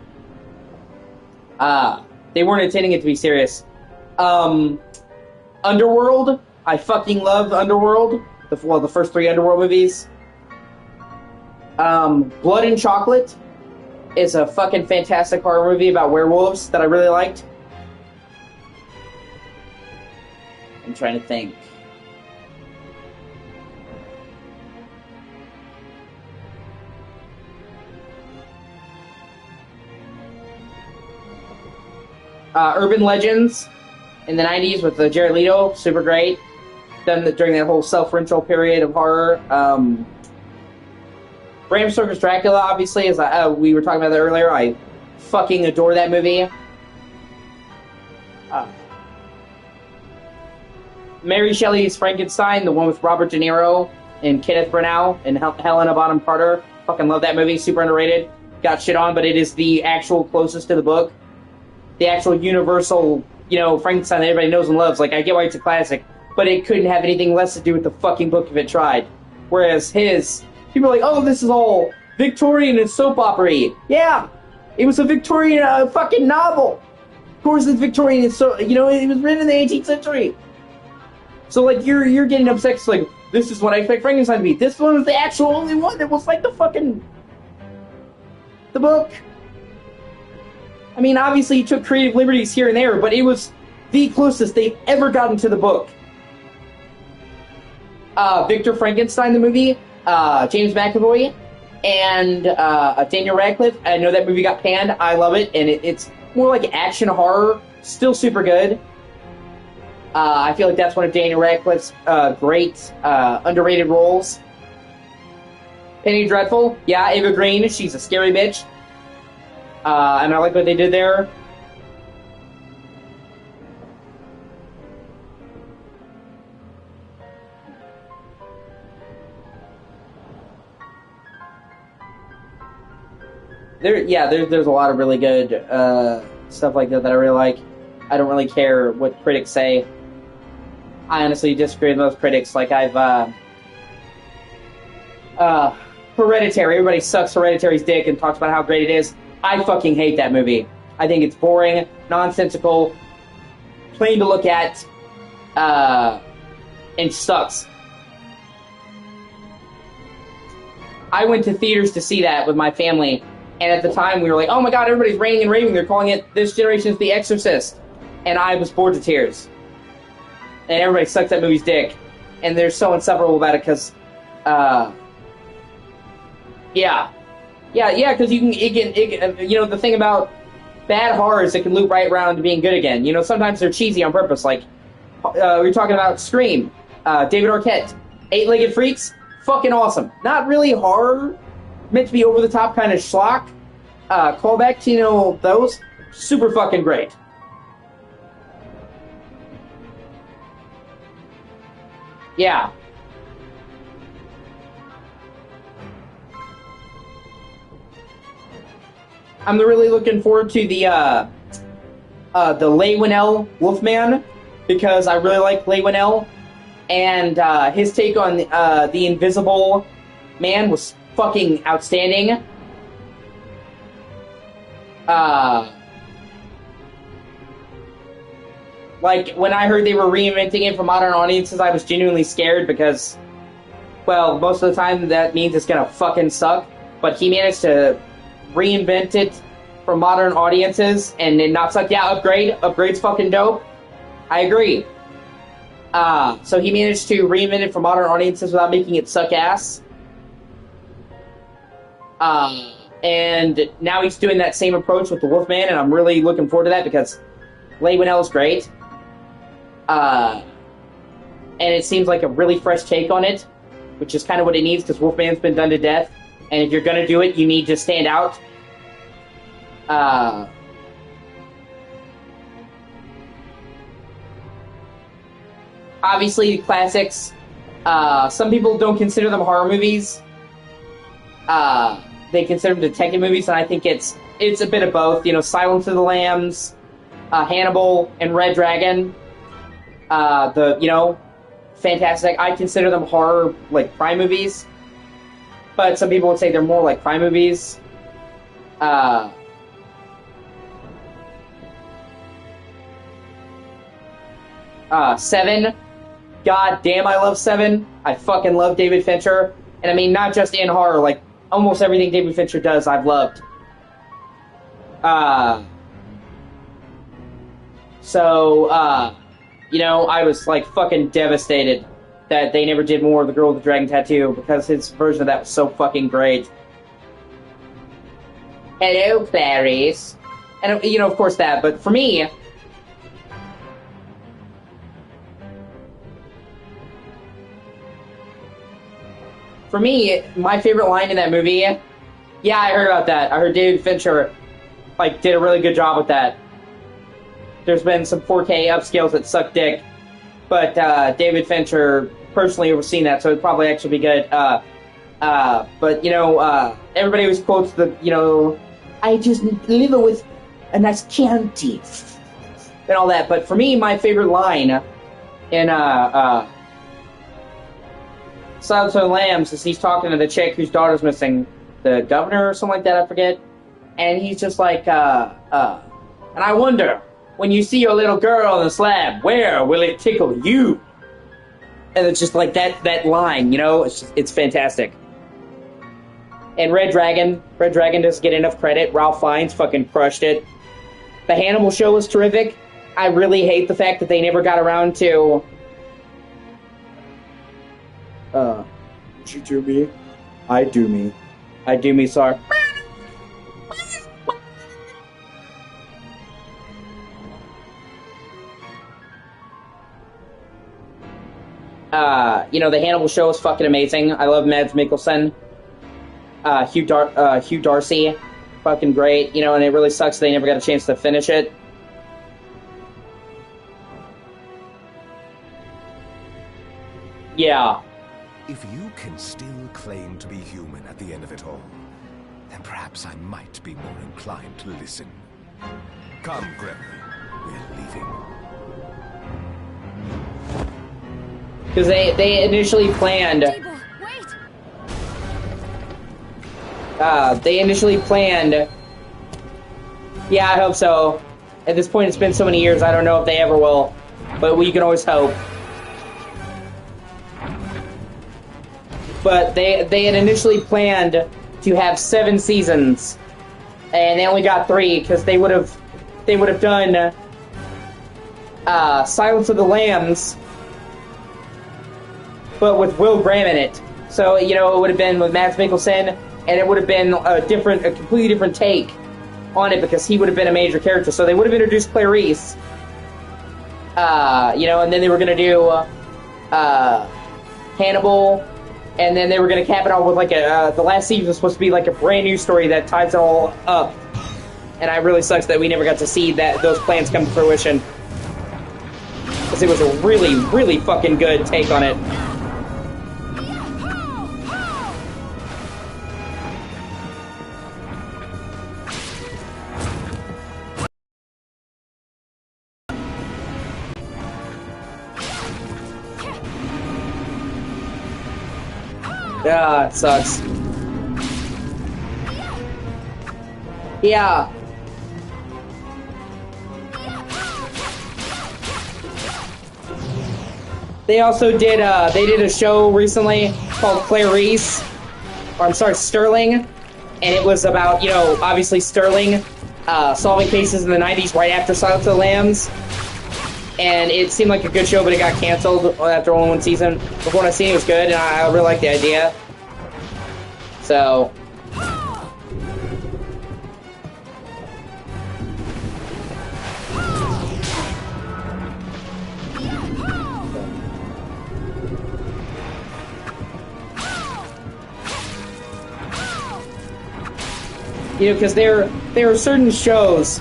They weren't intending it to be serious. Underworld, I fucking love Underworld. The first 3 Underworld movies. Blood and Chocolate is a fucking fantastic horror movie about werewolves that I really liked. I'm trying to think. Urban Legends in the 90s with Jared Leto, super great. Done during that whole self-referential period of horror. Bram Stoker's Dracula, obviously, as we were talking about that earlier. I fucking adore that movie. Mary Shelley's Frankenstein, the one with Robert De Niro and Kenneth Branagh and Helena Bonham Carter. Fucking love that movie. Super underrated. Got shit on, but it is the actual closest to the book. The actual universal, Frankenstein that everybody knows and loves. Like, I get why it's a classic, but it couldn't have anything less to do with the fucking book if it tried. Whereas people are like, oh, this is all Victorian and soap opera-y. Yeah, it was a Victorian fucking novel. Of course it's Victorian, it was written in the 18th century. So, like, you're getting upset, it's like, this is what I expect Frankenstein to be. This one was the actual only one that was like the book. I mean, obviously he took creative liberties here and there, but it was the closest they've ever gotten to the book. Victor Frankenstein, the movie, James McAvoy, and Daniel Radcliffe. I know that movie got panned. I love it, and it's more like action horror. Still super good. I feel like that's one of Daniel Radcliffe's great underrated roles. Penny Dreadful, yeah, Ava Green, she's a scary bitch. And I like what they did there. there's a lot of really good stuff like that I really like. I don't really care what critics say. I honestly disagree with most critics. Like, Hereditary. Everybody sucks Hereditary's dick and talks about how great it is. I fucking hate that movie. I think it's boring, nonsensical, plain to look at, and sucks. I went to theaters to see that with my family, and at the time we were like, oh my god, everybody's ranting and raving. They're calling it this generation's The Exorcist. And I was bored to tears. And everybody sucks that movie's dick. And they're so insufferable about it because, yeah, because the thing about bad horror is it can loop right around to being good again. You know, sometimes they're cheesy on purpose. Like, we were talking about Scream, David Arquette, Eight-Legged Freaks, fucking awesome. Not really horror, meant to be over-the-top kind of schlock. Callback to, those, super fucking great. Yeah. I'm really looking forward to the Leigh Whannell Wolfman, because I really like Leigh Whannell, and his take on the Invisible Man was fucking outstanding. Like, when I heard they were reinventing it for modern audiences, I was genuinely scared because, well, most of the time that means it's gonna fucking suck, but he managed to reinvent it for modern audiences and it not suck. Yeah, Upgrade's fucking dope. I agree. So he managed to reinvent it for modern audiences without making it suck ass. And now he's doing that same approach with the Wolfman, and I'm really looking forward to that because Leigh Whannell's great. And it seems like a really fresh take on it, which is kind of what it needs because Wolfman's been done to death. And if you're gonna do it, you need to stand out. Obviously, classics. Some people don't consider them horror movies. They consider them detective movies, and I think it's a bit of both. Silence of the Lambs, Hannibal, and Red Dragon. Fantastic. I consider them horror, like, crime movies. But some people would say they're more like crime movies. Seven. God damn, I love Seven. I fucking love David Fincher. And I mean, not just in horror, like, almost everything David Fincher does, I've loved. I was, like, fucking devastated that they never did more of The Girl with the Dragon Tattoo, because his version of that was so fucking great. Hello, Clarice. And, of course that, but for me... my favorite line in that movie... Yeah, I heard about that. I heard David Fincher, did a really good job with that. There's been some 4K upscales that suck dick, but David Fincher personally overseen that, so it'd probably actually be good. Everybody always quotes the, I just live with a nice Chianti and all that. But for me, my favorite line in Silence of the Lambs is he's talking to the chick whose daughter's missing, the governor or something like that, I forget. And he's just like, and I wonder, when you see your little girl on the slab, where will it tickle you? And it's just like that line, it's fantastic. And Red Dragon doesn't get enough credit. Ralph Fiennes fucking crushed it. The Hannibal show was terrific. I really hate the fact that they never got around to... you do me? I do me. I do me, sorry. The Hannibal show is fucking amazing. I love Mads Mikkelsen. Hugh Darcy, fucking great. And it really sucks they never got a chance to finish it. Yeah. If you can still claim to be human at the end of it all, then perhaps I might be more inclined to listen. Come, Gregory. We're leaving. Because they initially planned... Jeeble, wait! They initially planned... Yeah, I hope so. At this point, it's been so many years, I don't know if they ever will. But we can always hope. But they had initially planned to have 7 seasons. And they only got 3, because they would have done... Silence of the Lambs... but with Will Graham in it. So, you know, it would have been with Mads Mikkelsen, and it would have been a completely different take on it, because he would have been a major character. So they would have introduced Clarice, you know, and then they were going to do Hannibal, and then they were going to cap it off with, like, the last season was supposed to be, like, a brand new story that ties it all up. And it really sucks that we never got to see those plans come to fruition. Because it was a really, really fucking good take on it. Yeah, it sucks. Yeah. They also did they did a show recently called Clarice, or I'm sorry, Sterling, and it was about, you know, obviously Sterling solving cases in the 90s right after Silence of the Lambs. And it seemed like a good show, but it got canceled after only 1 season. But when I seen it, was good, and I really liked the idea. So... You know, because there are certain shows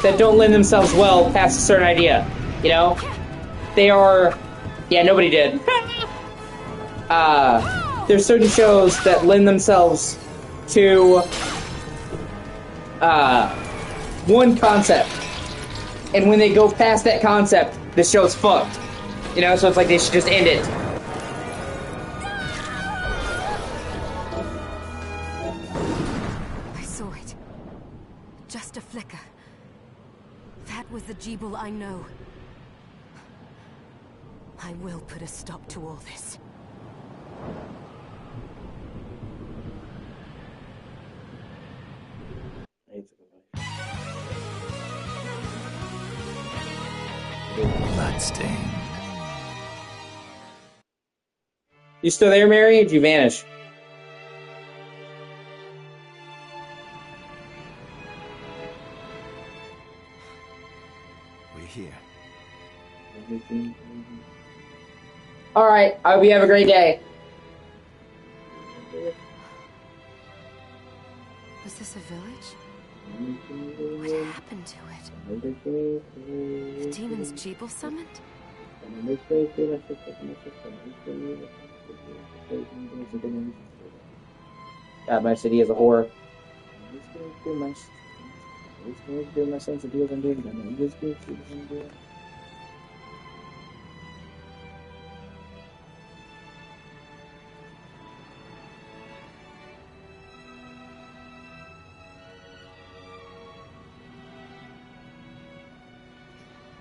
that don't lend themselves well past a certain idea. You know? They are... Yeah, nobody did. There's certain shows that lend themselves to one concept. And when they go past that concept, the show's fucked. You know, so it's like they should just end it. I saw it. Just a flicker. That was the Jeeble I know. I will put a stop to all this. Bloodstained. You still there, Mary? Or did you vanish? We're here. Alright, I hope you have a great day. Was this a village? What happened to it? The demons Jeeble summoned? God, my city is a whore.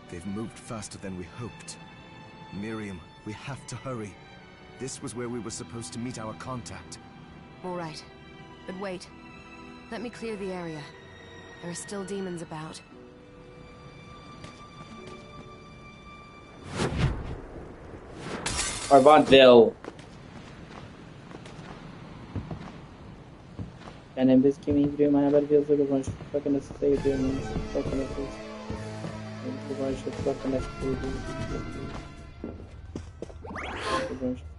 They've moved faster than we hoped. Miriam, we have to hurry. This was where we were supposed to meet our contact. All right. But wait. Let me clear the area. There are still demons about. Arvantville. And in this community, my habit feels like a bunch of fucking necessary demons. Fucking necessary. A bunch of fucking necessary demons. A bunch of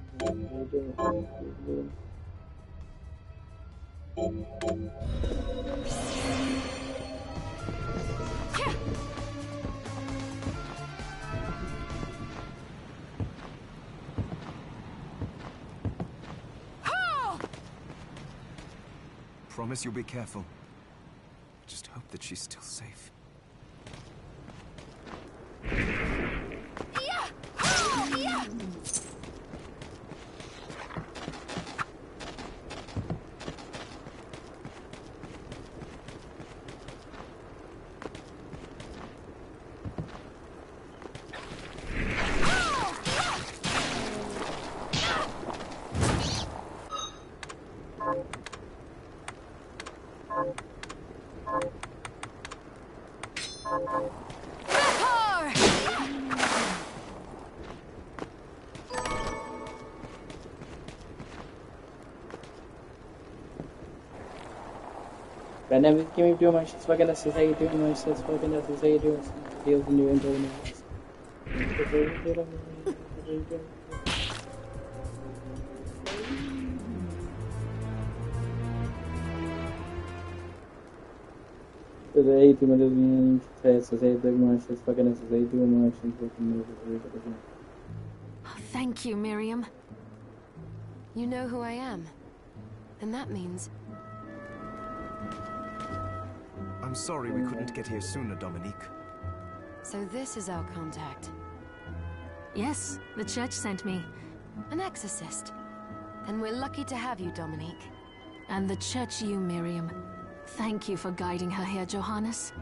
promise you'll be careful. Just hope that she's still safe. I never give me doing my shit, fucking that's how you doing my shit, fucking that's how you doing deals and new implements. Today, to my living test, as I do my shit, fucking that's how you doing my shit, fucking. Thank you, Miriam. You know who I am. And that means... I'm sorry we couldn't get here sooner, Dominique. So this is our contact. Yes, the church sent me. An exorcist. Then we're lucky to have you, Dominique. And the church you, Miriam. Thank you for guiding her here, Johannes.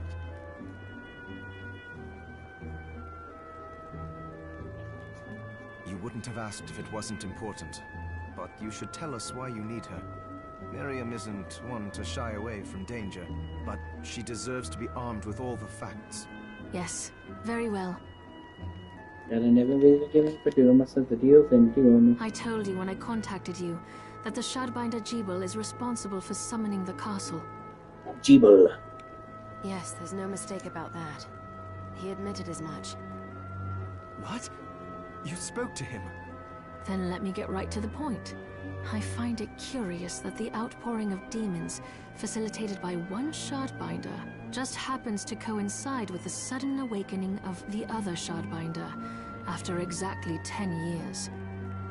You wouldn't have asked if it wasn't important. But you should tell us why you need her. Miriam isn't one to shy away from danger, but she deserves to be armed with all the facts. Yes, very well. And I never really given for doing myself the deal thing, doing. I told you when I contacted you that the Shardbinder Jebel is responsible for summoning the castle. Jebel. Yes, there's no mistake about that. He admitted as much. What? You spoke to him? Then let me get right to the point. I find it curious that the outpouring of demons, facilitated by one Shardbinder, just happens to coincide with the sudden awakening of the other Shardbinder, after exactly 10 years.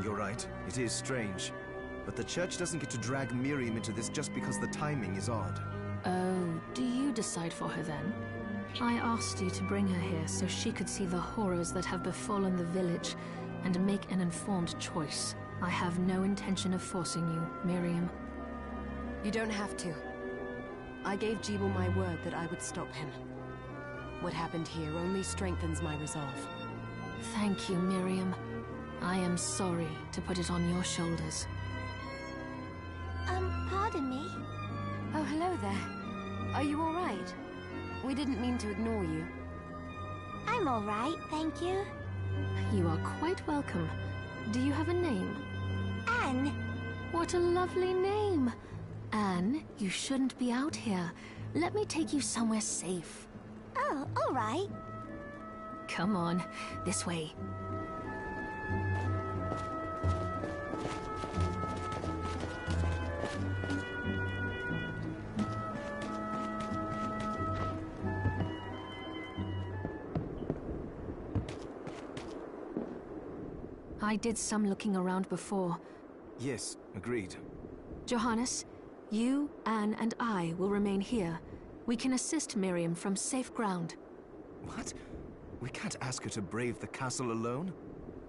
You're right, it is strange. But the church doesn't get to drag Miriam into this just because the timing is odd. Oh, do you decide for her then? I asked you to bring her here so she could see the horrors that have befallen the village, and make an informed choice. I have no intention of forcing you, Miriam. You don't have to. I gave Jebel my word that I would stop him. What happened here only strengthens my resolve. Thank you, Miriam. I am sorry to put it on your shoulders. Pardon me? Oh, hello there. Are you all right? We didn't mean to ignore you. I'm all right, thank you. You are quite welcome. Do you have a name? Anne. What a lovely name! Anne, you shouldn't be out here. Let me take you somewhere safe. Oh, all right. Come on, this way. I did some looking around before. Yes, agreed. Johannes, you, Anne, and I will remain here. We can assist Miriam from safe ground. What? We can't ask her to brave the castle alone?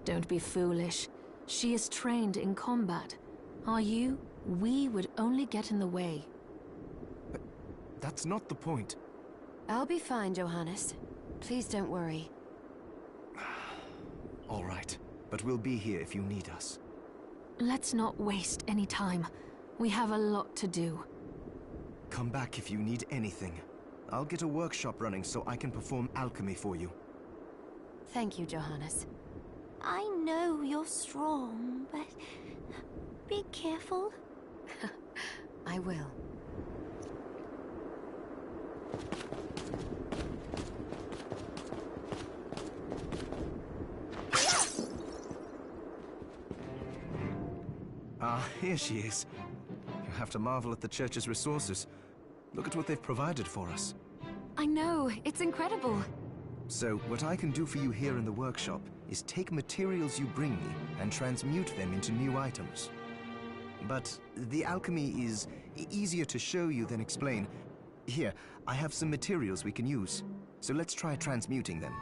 Don't be foolish. She is trained in combat. Are you? We would only get in the way. But that's not the point. I'll be fine, Johannes. Please don't worry. All right, but we'll be here if you need us. Let's not waste any time. We have a lot to do. Come back if you need anything. I'll get a workshop running so I can perform alchemy for you. Thank you, Johannes. I know you're strong, but be careful. I will. Ah, here she is. You have to marvel at the church's resources. Look at what they've provided for us. I know, it's incredible. So, what I can do for you here in the workshop is take materials you bring me and transmute them into new items. but the alchemy is easier to show you than explain. Here, I have some materials we can use, so let's try transmuting them.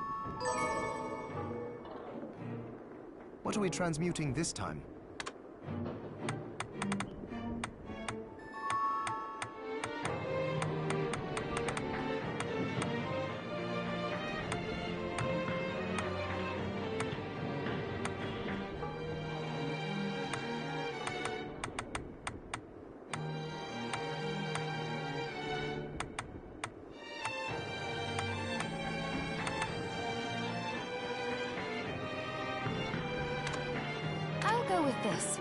What are we transmuting this time? I'll go with this.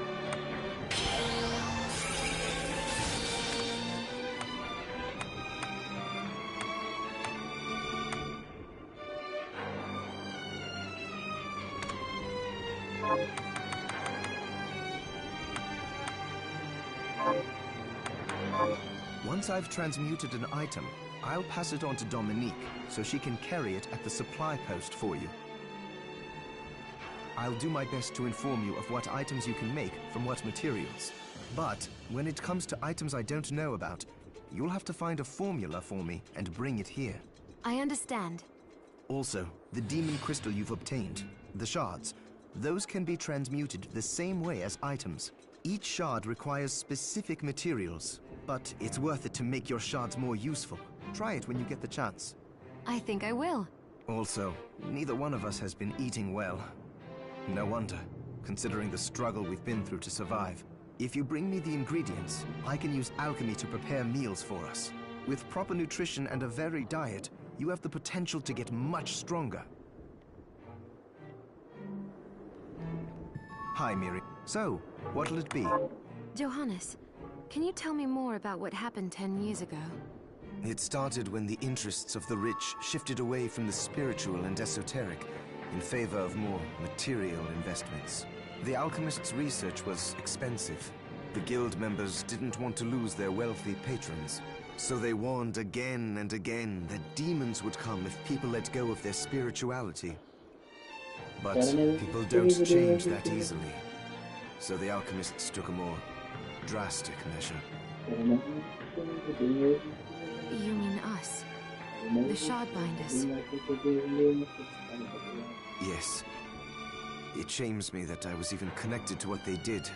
Once I've transmuted an item, I'll pass it on to Dominique so she can carry it at the supply post for you. I'll do my best to inform you of what items you can make from what materials. But when it comes to items I don't know about, you'll have to find a formula for me and bring it here. I understand. Also, the demon crystal you've obtained, the shards, those can be transmuted the same way as items. Each shard requires specific materials, but it's worth it to make your shards more useful. Try it when you get the chance. I think I will. Also, neither one of us has been eating well. No wonder, considering the struggle we've been through to survive. If you bring me the ingredients, I can use alchemy to prepare meals for us. With proper nutrition and a varied diet, you have the potential to get much stronger. Hi, Miri. So, what'll it be? Johannes, can you tell me more about what happened 10 years ago? It started when the interests of the rich shifted away from the spiritual and esoteric in favor of more material investments. The alchemist's research was expensive. The guild members didn't want to lose their wealthy patrons, so they warned again and again that demons would come if people let go of their spirituality. But people don't change that easily, so the alchemists took a more drastic measure. You mean us? The Shardbinders? Yes. It shames me that I was even connected to what they did,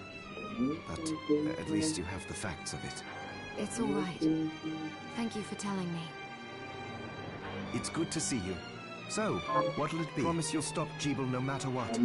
but at least you have the facts of it. It's all right. Thank you for telling me. It's good to see you. So, what'll it be? Promise you'll stop Jebel no matter what.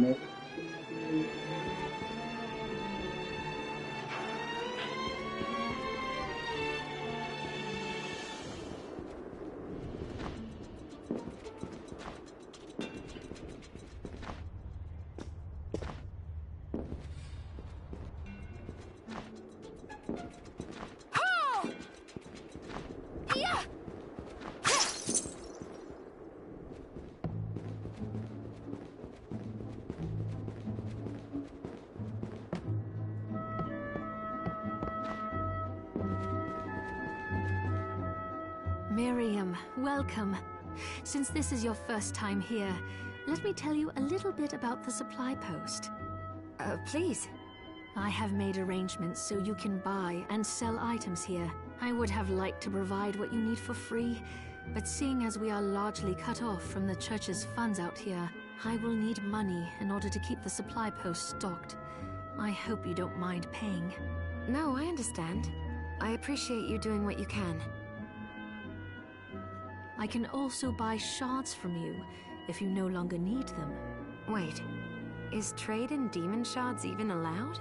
Miriam, welcome. Since this is your first time here, let me tell you a little bit about the supply post. Please. I have made arrangements so you can buy and sell items here. I would have liked to provide what you need for free, but seeing as we are largely cut off from the church's funds out here, I will need money in order to keep the supply post stocked. I hope you don't mind paying. No, I understand. I appreciate you doing what you can. I can also buy shards from you if you no longer need them. Wait, is trade in demon shards even allowed?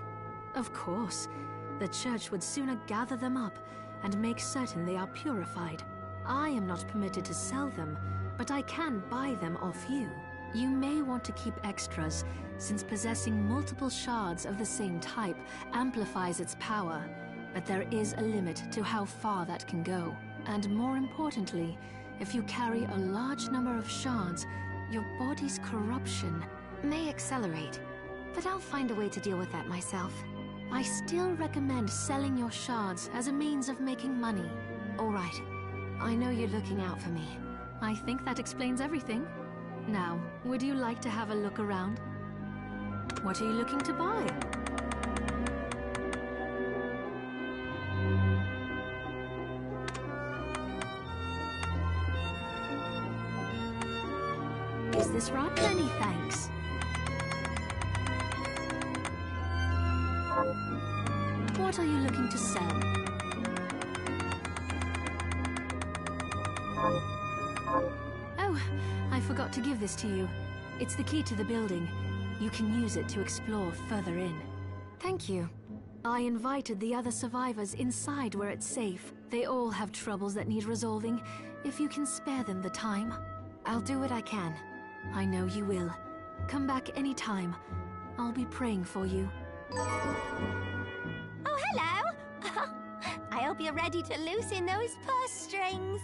Of course. The church would sooner gather them up and make certain they are purified. I am not permitted to sell them, but I can buy them off you. You may want to keep extras, since possessing multiple shards of the same type amplifies its power, but there is a limit to how far that can go. And more importantly, if you carry a large number of shards, your body's corruption may accelerate, but I'll find a way to deal with that myself. I still recommend selling your shards as a means of making money. All right. I know you're looking out for me. I think that explains everything. Now, would you like to have a look around? What are you looking to buy? Is this right? Many thanks. What are you looking to sell? Oh, I forgot to give this to you. It's the key to the building. You can use it to explore further in. Thank you. I invited the other survivors inside where it's safe. They all have troubles that need resolving. If you can spare them the time, I'll do what I can. I know you will. Come back anytime. I'll be praying for you. Oh, hello! I hope you're ready to loosen those purse strings.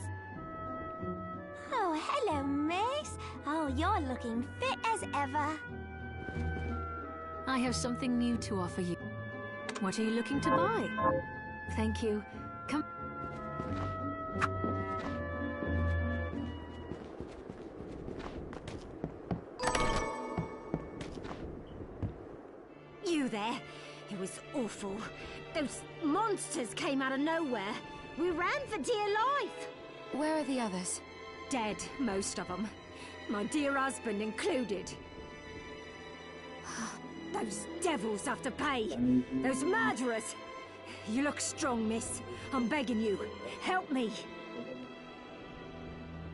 Oh, hello, miss. Oh, you're looking fit as ever. I have something new to offer you. What are you looking to buy? Thank you. Come. You there? It was awful. Those monsters came out of nowhere. We ran for dear life. Where are the others? Dead, most of them. My dear husband included. Those devils have to pay. Those murderers. You look strong, miss. I'm begging you. Help me.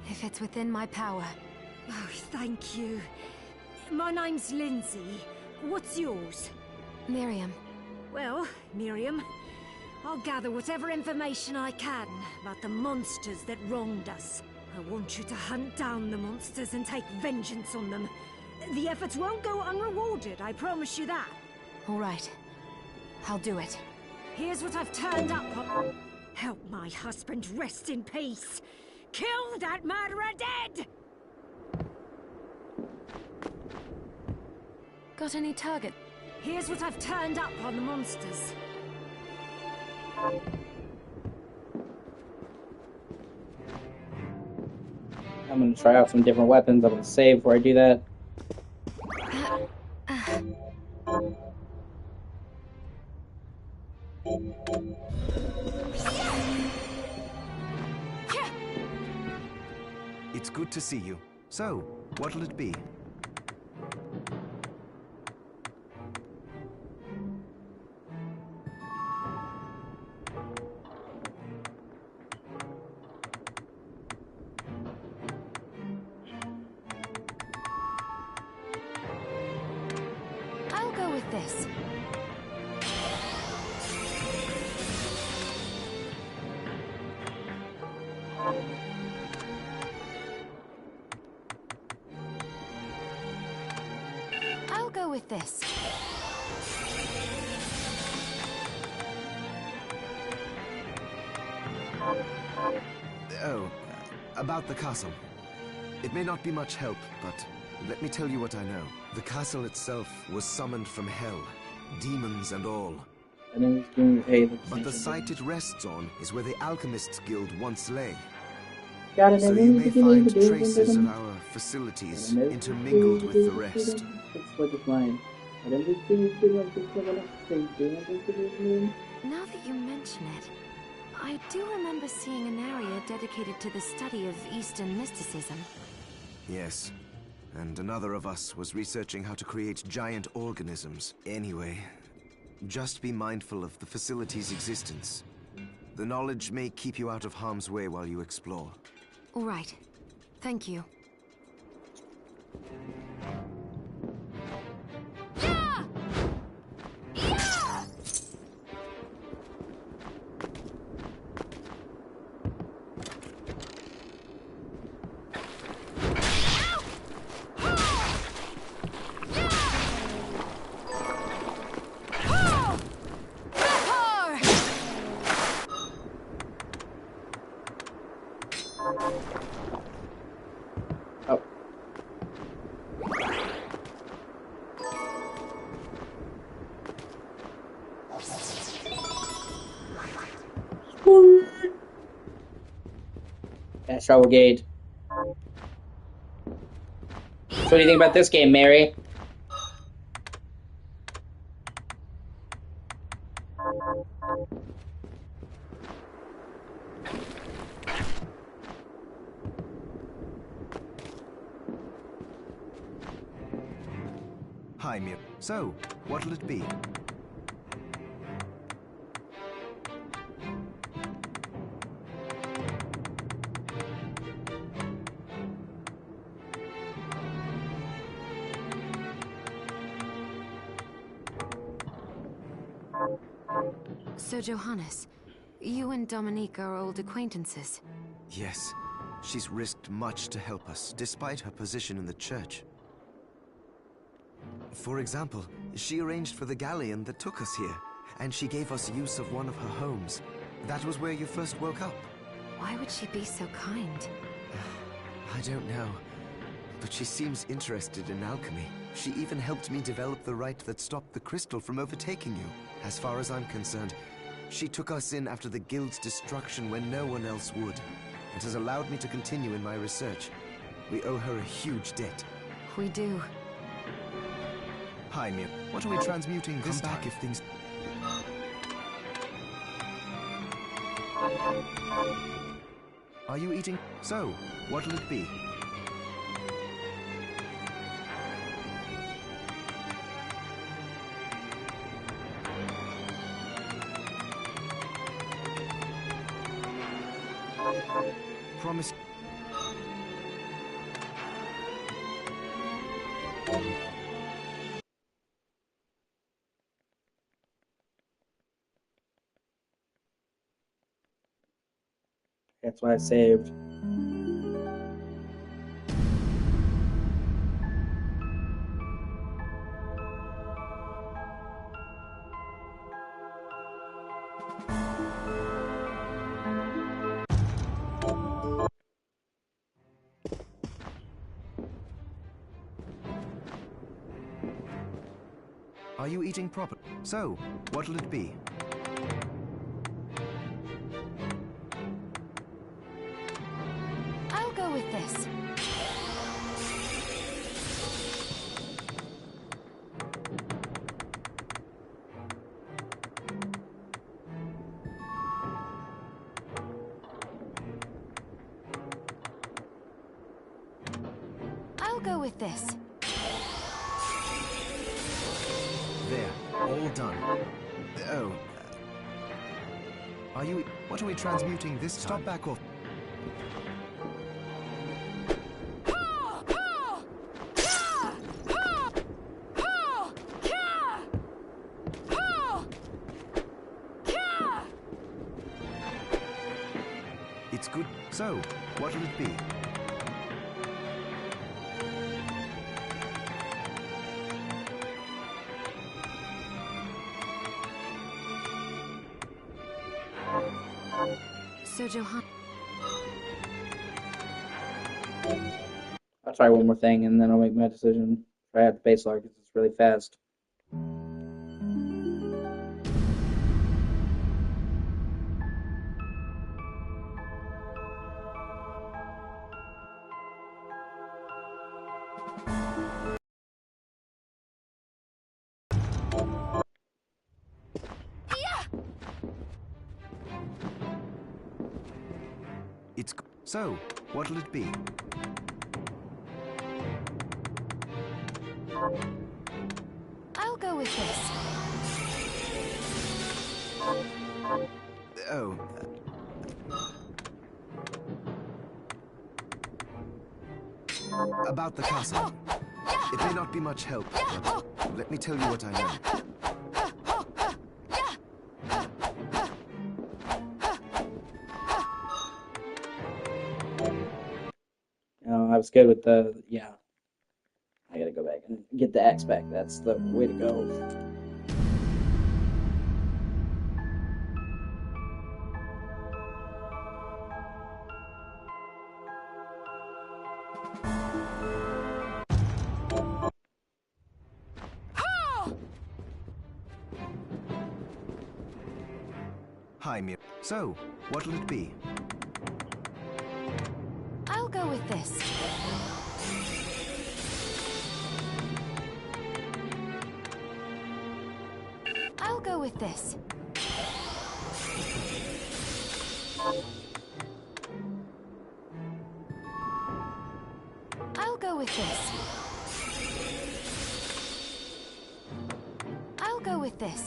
If it's within my power. Oh, thank you. My name's Lindsay. What's yours? Miriam. Well, Miriam, I'll gather whatever information I can about the monsters that wronged us. I want you to hunt down the monsters and take vengeance on them. The efforts won't go unrewarded, I promise you that. All right. I'll do it. Here's what I've turned up on. Help my husband rest in peace. Kill that murderer dead! Got any target? Here's what I've turned up on the monsters. I'm gonna try out some different weapons. I'm gonna save before I do that. It's good to see you. So, what'll it be? I'll go with this. I'll go with this. Oh, about the castle. It may not be much help, but let me tell you what I know. The castle itself was summoned from hell, demons and all. But the site it rests on is where the Alchemists Guild once lay. So you may find traces of our facilities intermingled with the rest. Now that you mention it, I do remember seeing an area dedicated to the study of Eastern mysticism. Yes, and another of us was researching how to create giant organisms. Anyway, just be mindful of the facility's existence. The knowledge may keep you out of harm's way while you explore. All right. Thank you. Fast travel gate. So what do you think about this game, Mary? Hi, Mir. So, what'll it be? So, Johannes, you and Dominique are old acquaintances. Yes. She's risked much to help us, despite her position in the church. For example, she arranged for the galleon that took us here, and she gave us use of one of her homes. That was where you first woke up. Why would she be so kind? I don't know, but she seems interested in alchemy. She even helped me develop the rite that stopped the crystal from overtaking you. As far as I'm concerned, she took us in after the guild's destruction when no one else would. It has allowed me to continue in my research. We owe her a huge debt. We do. Hi, Mir. What are we transmuting this time? Come back if things... Are you eating? So, what'll it be? Promise. That's why I saved. Are you eating proper? So, what'll it be? I'll go with this. I'll go with this. There, all done. Oh. Are you... What are we transmuting this time? Stop back off. It's good. So, what'll it be? So, Johannes... I'll try one more thing and then I'll make my decision. Try out the base log because it's really fast. It's... So, what'll it be? I'll go with this. Oh. About the castle. It may not be much help, but let me tell you what I know. I was good with the... Yeah. I gotta go back and get the axe back. That's the way to go. Hi, Mir. So, what'll it be? I'll go with this. I'll go with this. I'll go with this. go with this.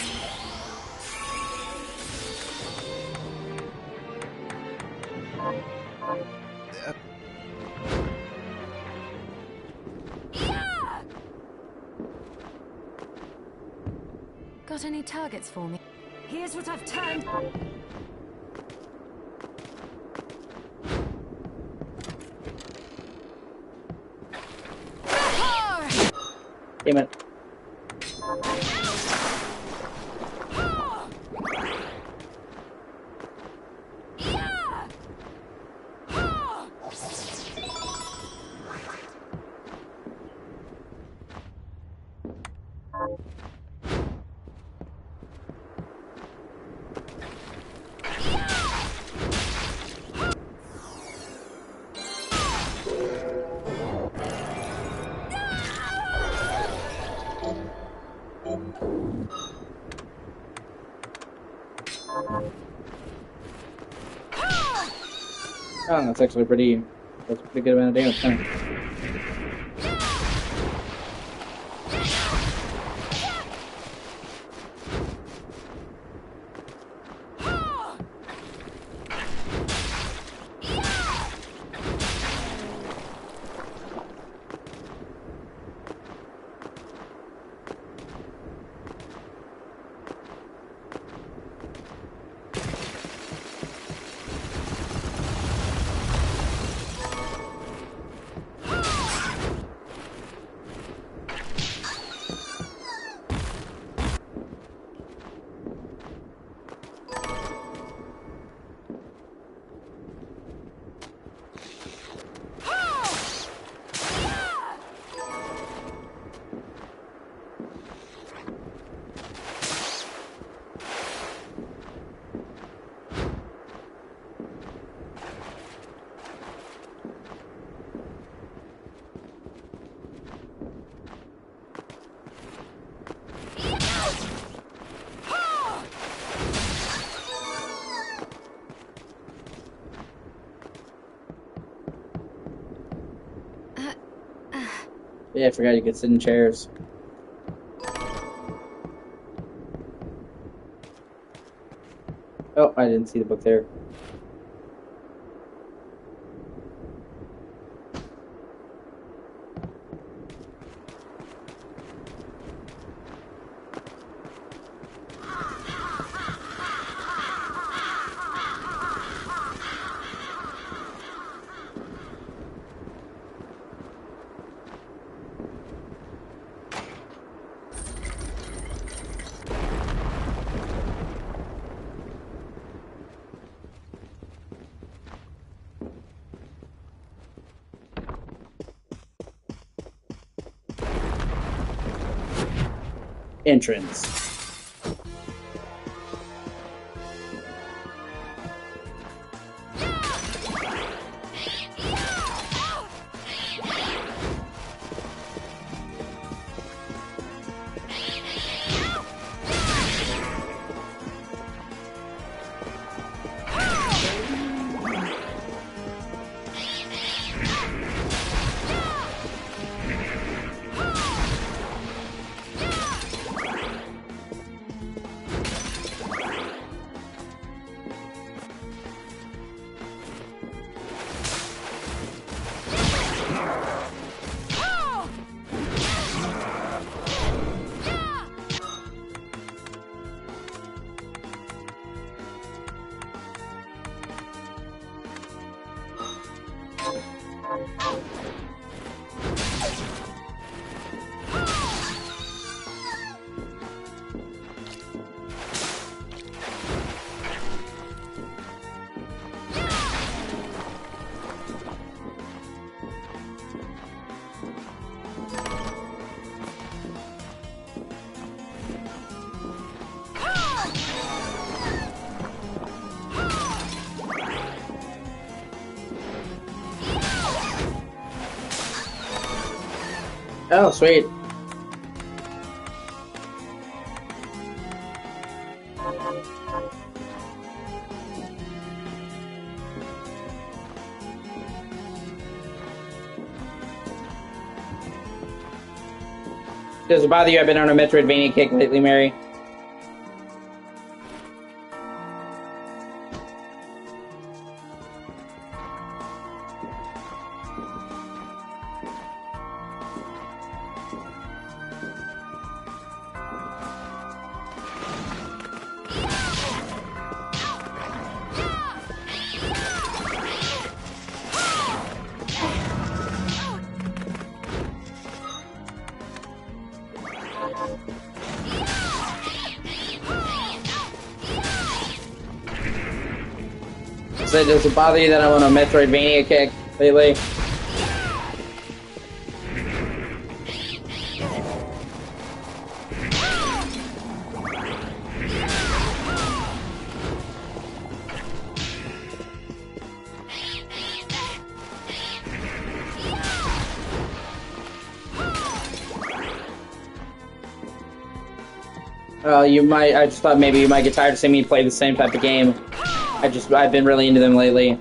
Got any targets for me? Here's what I've turned. Damn it. Oh, that's actually that's a pretty good amount of damage. Huh? Yeah, I forgot you could sit in chairs. Oh, I didn't see the book there. Entrance. Oh, sweet. Does it bother you I've been on a Metroidvania kick lately, Mary? Does it bother you that I'm on a Metroidvania kick lately? You might. I just thought maybe you might get tired of seeing me play the same type of game. I've been really into them lately.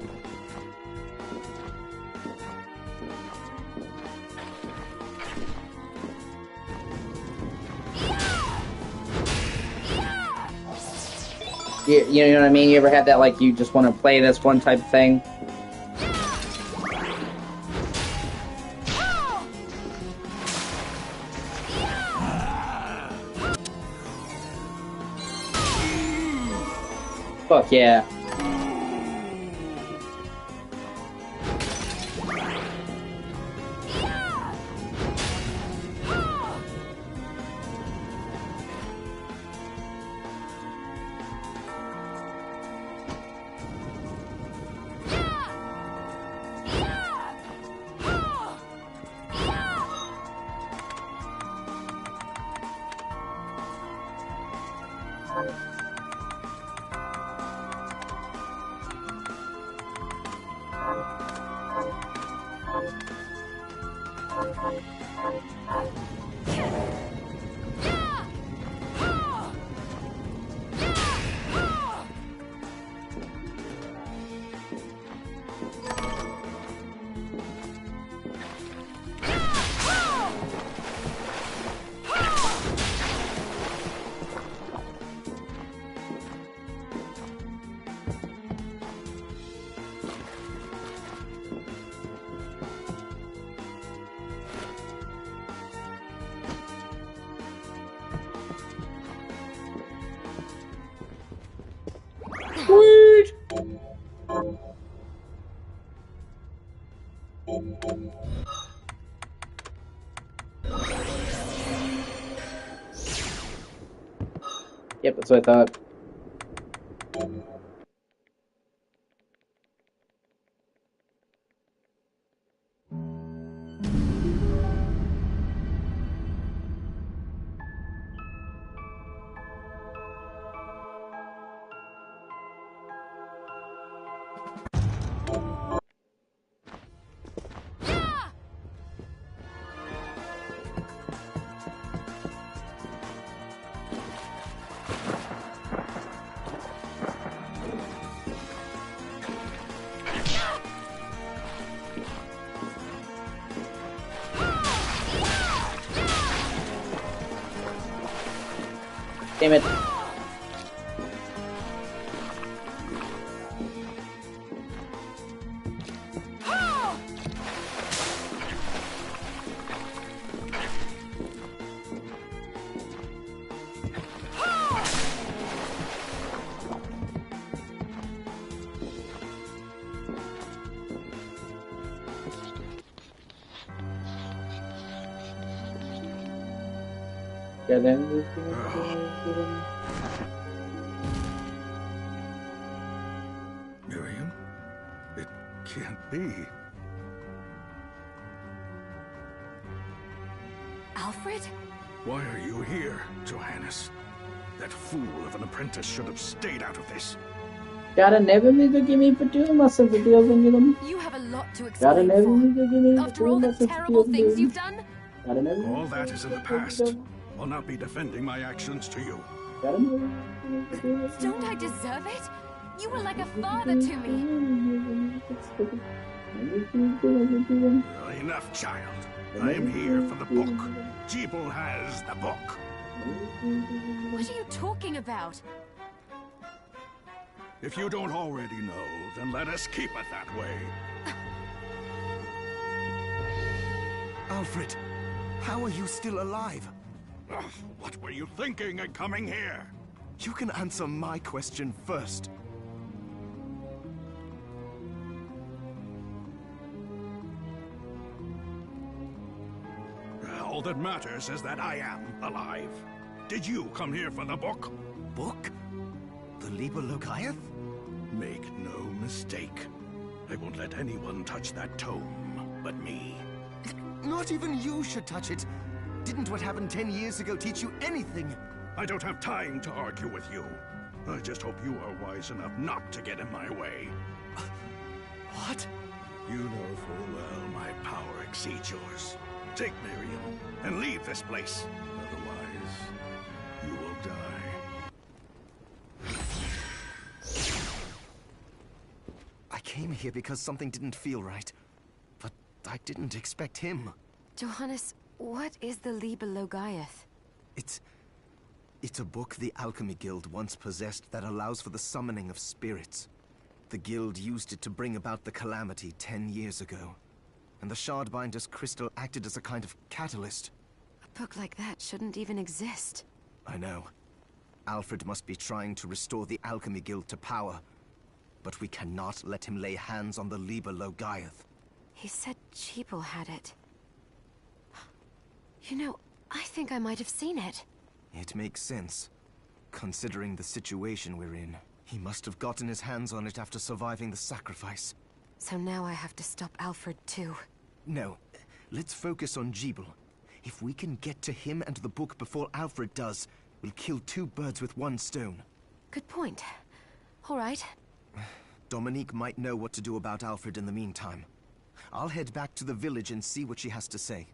You know what I mean? You ever had that, like, you just want to play this one type of thing? Fuck yeah. Sweet! Yep, that's what I thought. Damn it. Miriam? It can't be. Alfred? Why are you here, Johannes? That fool of an apprentice should have stayed out of this. Gotta never be to give me for doing myself with deals and them. You have a lot to Gotta explain never be for. to give me After all the terrible things you've done? All that is in the past. I'll not be defending my actions to you. Don't I deserve it? You were like a father to me. Enough, child. I am here for the book. Jeeble has the book. What are you talking about? If you don't already know, then let us keep it that way. Alfred, how are you still alive? Ugh, what were you thinking in coming here? You can answer my question first. All that matters is that I am alive. Did you come here for the book? Book? The Liber Locaeth? Make no mistake. I won't let anyone touch that tome but me. Not even you should touch it. Didn't what happened 10 years ago teach you anything? I don't have time to argue with you. I just hope you are wise enough not to get in my way. What? You know full well my power exceeds yours. Take Miriam and leave this place. Otherwise, you will die. I came here because something didn't feel right. But I didn't expect him. Johannes, what is the Liber Logaeth? It's a book the Alchemy Guild once possessed that allows for the summoning of spirits. The Guild used it to bring about the calamity 10 years ago. And the Shardbinder's crystal acted as a kind of catalyst. A book like that shouldn't even exist. I know. Alfred must be trying to restore the Alchemy Guild to power. But we cannot let him lay hands on the Liber Logaeth. He said Jeeble had it. You know, I think I might have seen it. It makes sense. Considering the situation we're in, he must have gotten his hands on it after surviving the sacrifice. So now I have to stop Alfred too. No, let's focus on Jeeble. If we can get to him and the book before Alfred does, we'll kill 2 birds with 1 stone. Good point. All right. Dominique might know what to do about Alfred in the meantime. I'll head back to the village and see what she has to say.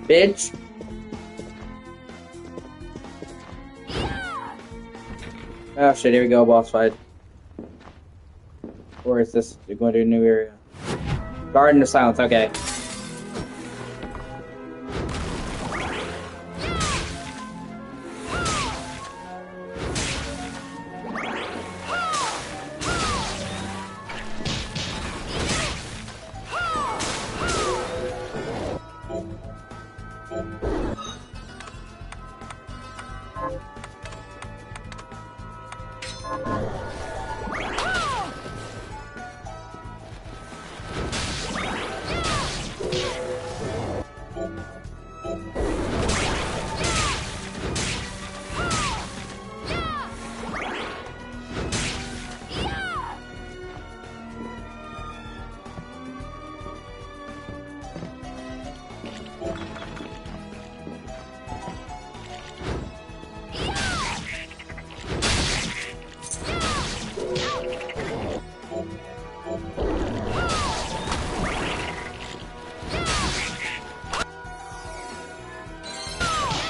Bitch. Oh shit, here we go, boss fight. Or is this going to a new area? Garden of Silence, okay.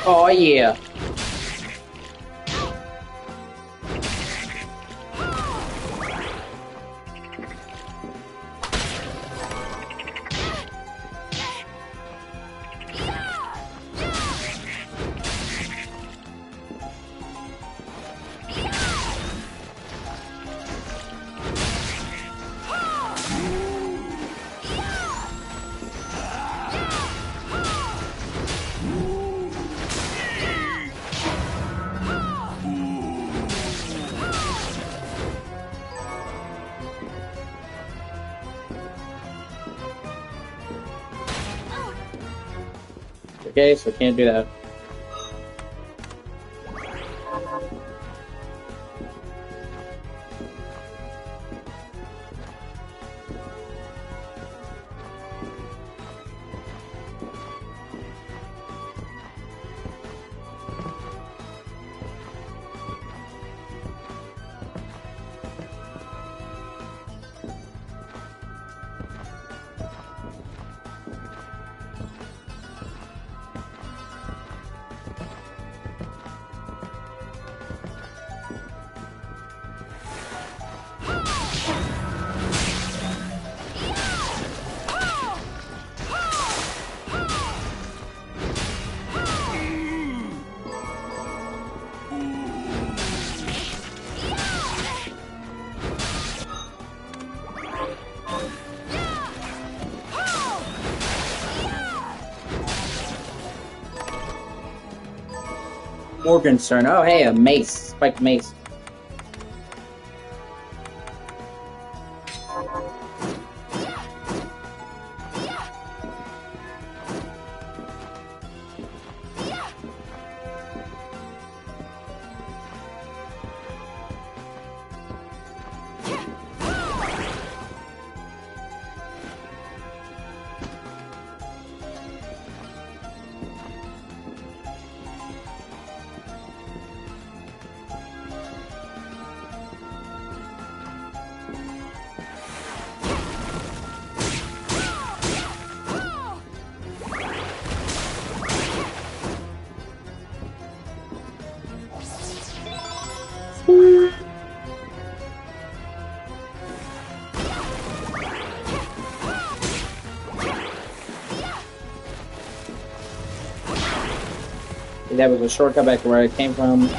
Oh yeah. Okay, so can't do that. Organ's turn. Oh, hey, a mace. Spiked mace. That was a shortcut back to where I came from.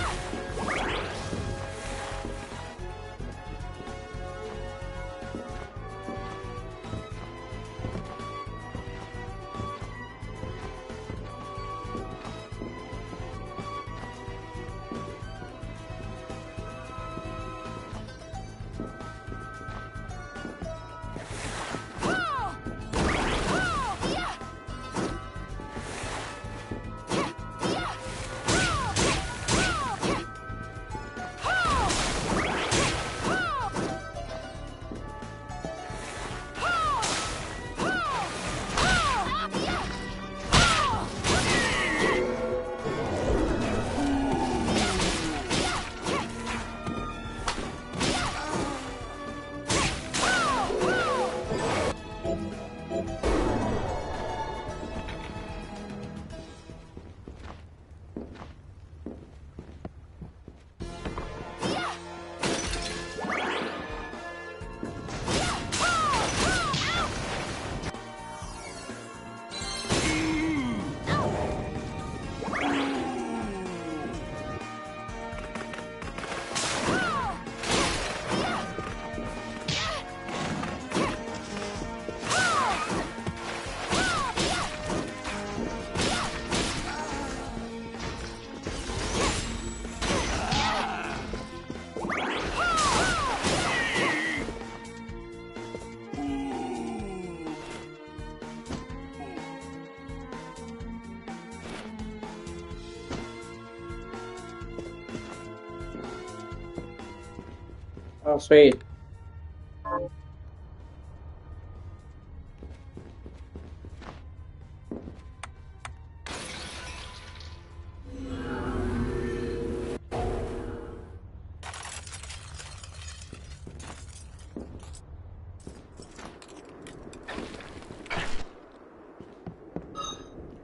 Oh, sweet.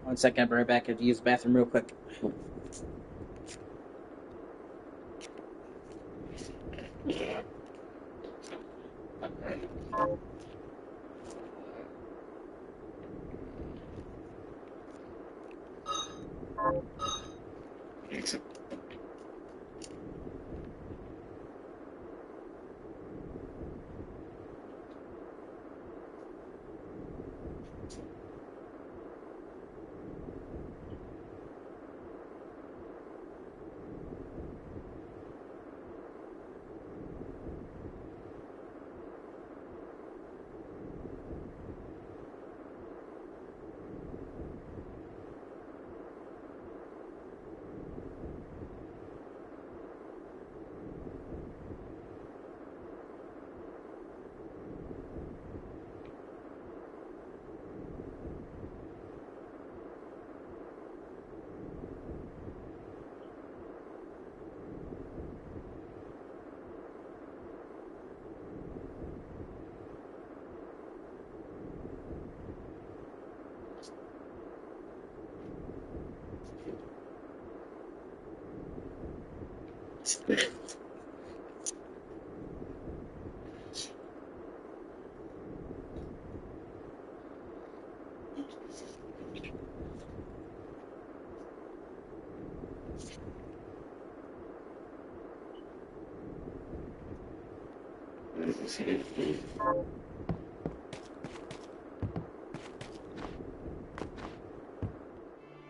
One second, I'll be right back. I have to use the bathroom real quick.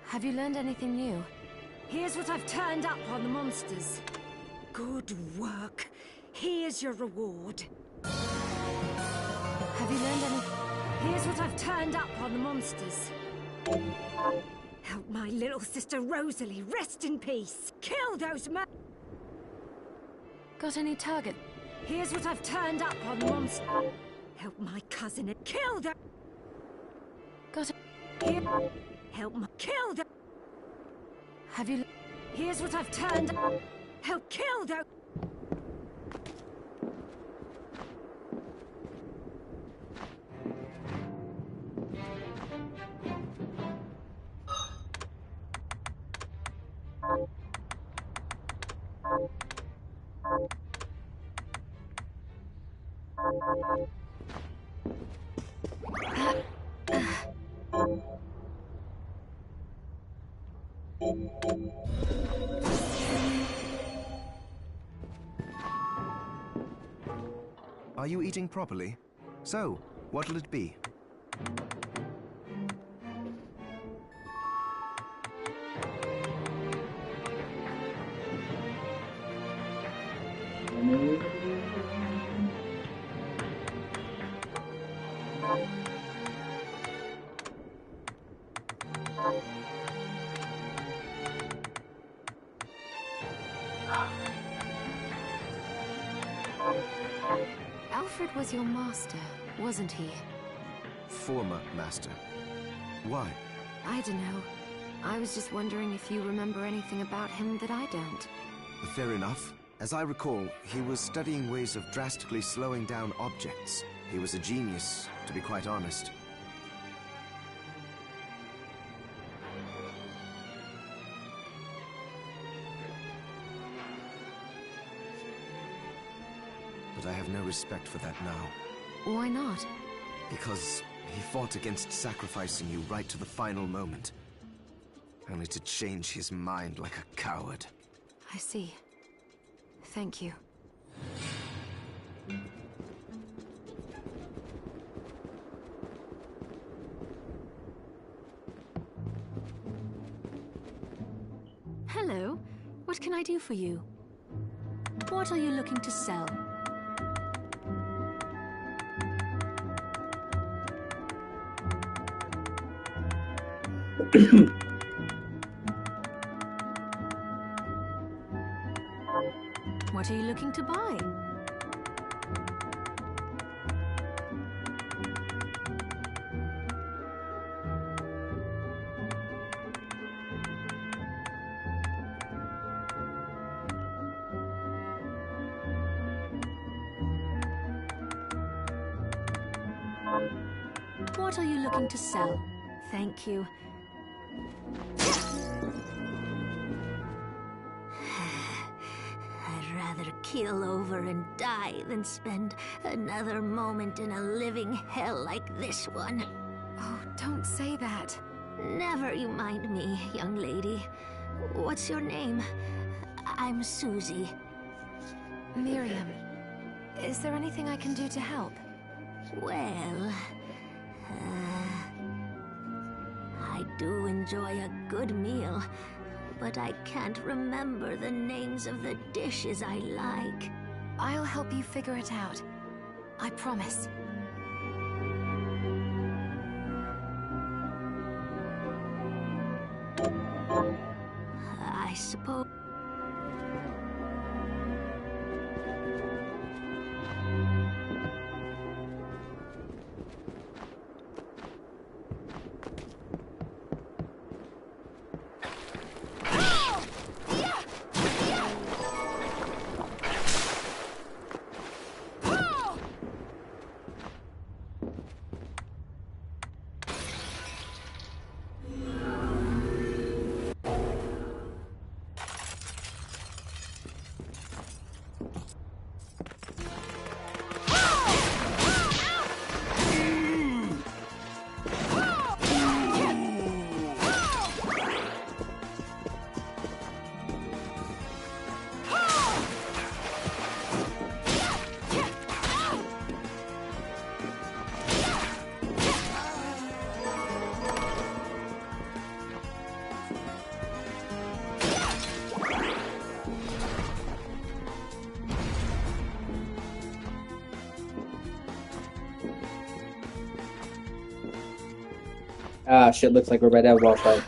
Have you learned anything new? Here's what I've turned up on the monsters. Good work. Here's your reward. Have you learned any? Here's what I've turned up on the monsters. Help my little sister Rosalie rest in peace. Kill those Got any target? Here's what I've turned up on the monster. Help my cousin and kill the. Got it. Here. Help my kill the. Have you? Here's what I've turned up. Help kill the. Are you eating properly? So, what'll it be? Alfred was your master, wasn't he? Former master. Why? I don't know. I was just wondering if you remember anything about him that I don't. Fair enough. As I recall, he was studying ways of drastically slowing down objects. He was a genius, to be quite honest. But I have no respect for that now. Why not? Because he fought against sacrificing you right to the final moment. Only to change his mind like a coward. I see. Thank you. Hello. What can I do for you? What are you looking to sell? What are you looking to buy? What are you looking to sell? Thank you. I'd rather keel over and die than spend another moment in a living hell like this one. Oh, don't say that. Never you mind me, young lady. What's your name? I'm Susie. Miriam, is there anything I can do to help? Well, I do enjoy a good meal, but I can't remember the names of the dishes I like. I'll help you figure it out. I promise. I suppose... Ah, shit, looks like we're about to have a boss fight.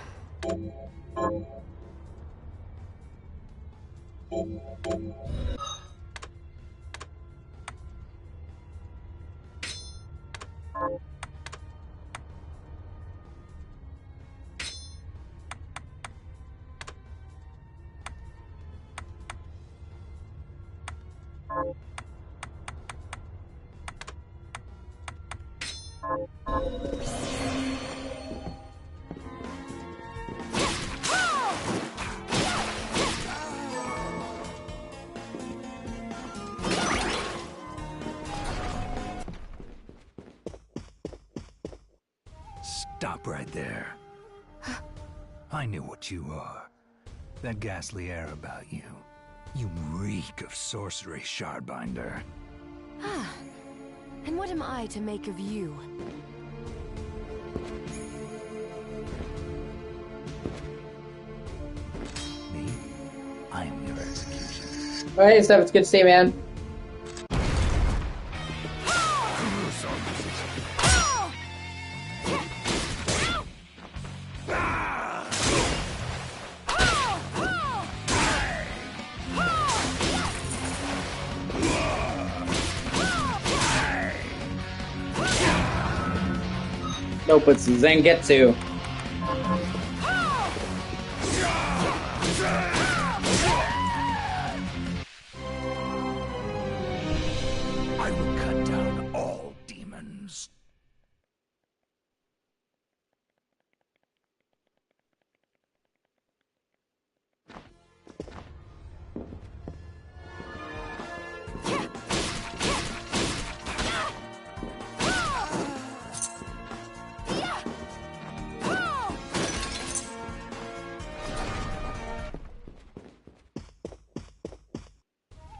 Stop right there. I knew what you are. That ghastly air about you. You reek of sorcery, Shardbinder. Ah, and what am I to make of you? Me? I am your execution. Oh, hey, Steph, it's good to see you, man. Nope, it's Zangetsu. I will cut down all demons.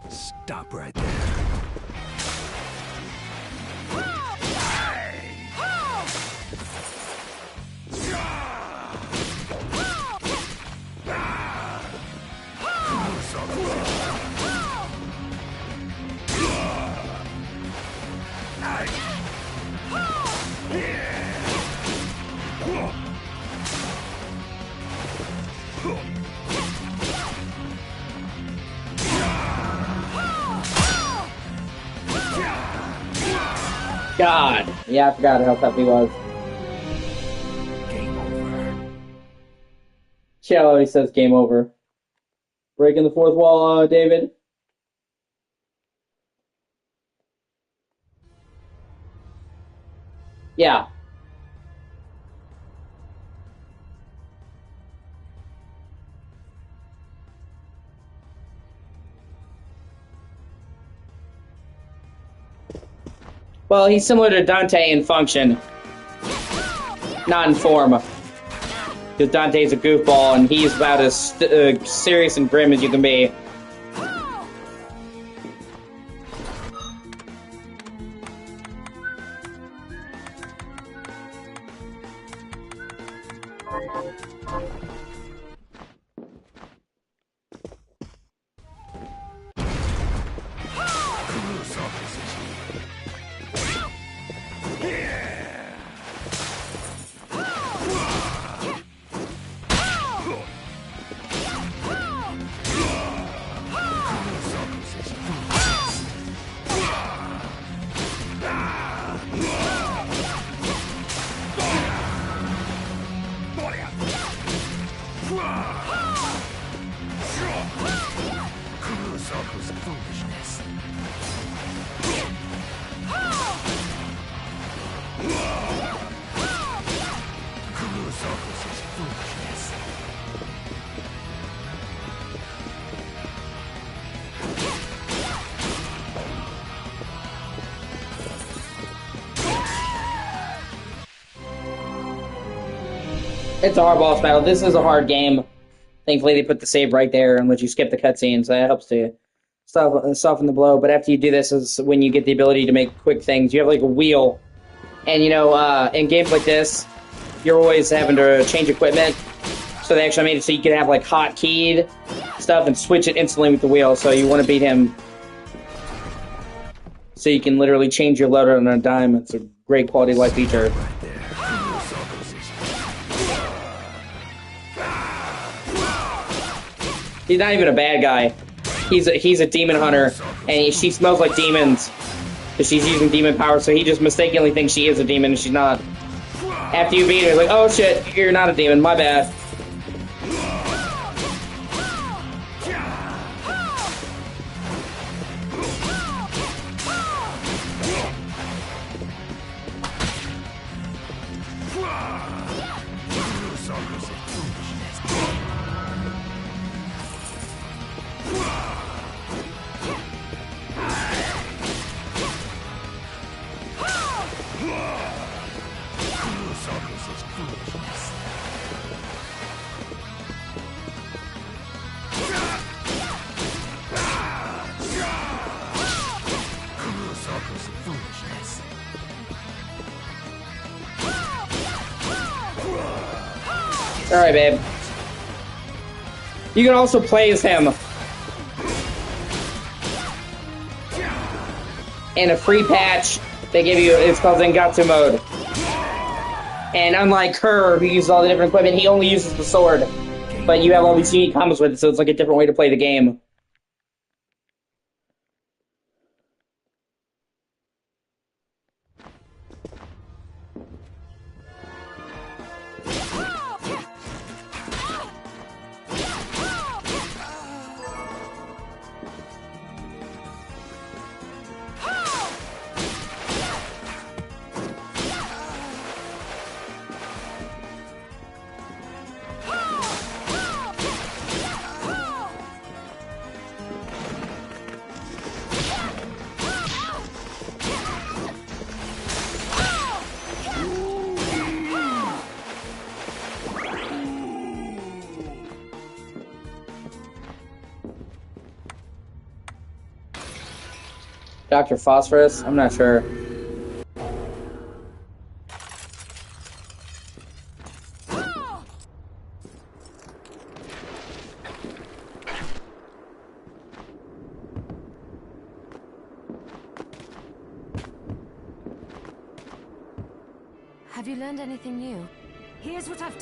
Stop right there. God. Yeah, I forgot how tough he was. Game over. Chad always says game over. Breaking the fourth wall, David. Yeah. Well, he's similar to Dante in function, not in form. Because Dante's a goofball, and he's about as serious and grim as you can be. It's a hard boss battle. This is a hard game. Thankfully, they put the save right there and let you skip the cutscenes. So that helps to soften the blow. But after you do this is when you get the ability to make quick things. You have like a wheel. And, you know, in games like this, you're always having to change equipment. So they actually made it so you can have like hotkeyed stuff and switch it instantly with the wheel. So you want to beat him. So you can literally change your loader on a dime. It's a great quality of life feature. Right there. He's not even a bad guy. He's a demon hunter, and she smells like demons because she's using demon power. So he just mistakenly thinks she is a demon, and she's not. After you beat her, he's like, "Oh shit, you're not a demon. My bad." Alright, babe. You can also play as him. In a free patch, they give you, it's called Zangatsu mode. And unlike her, who uses all the different equipment, he only uses the sword. But you have all these unique combos with it, so it's like a different way to play the game. Dr. Phosphorus? I'm not sure. Have you learned anything new? Here's what I've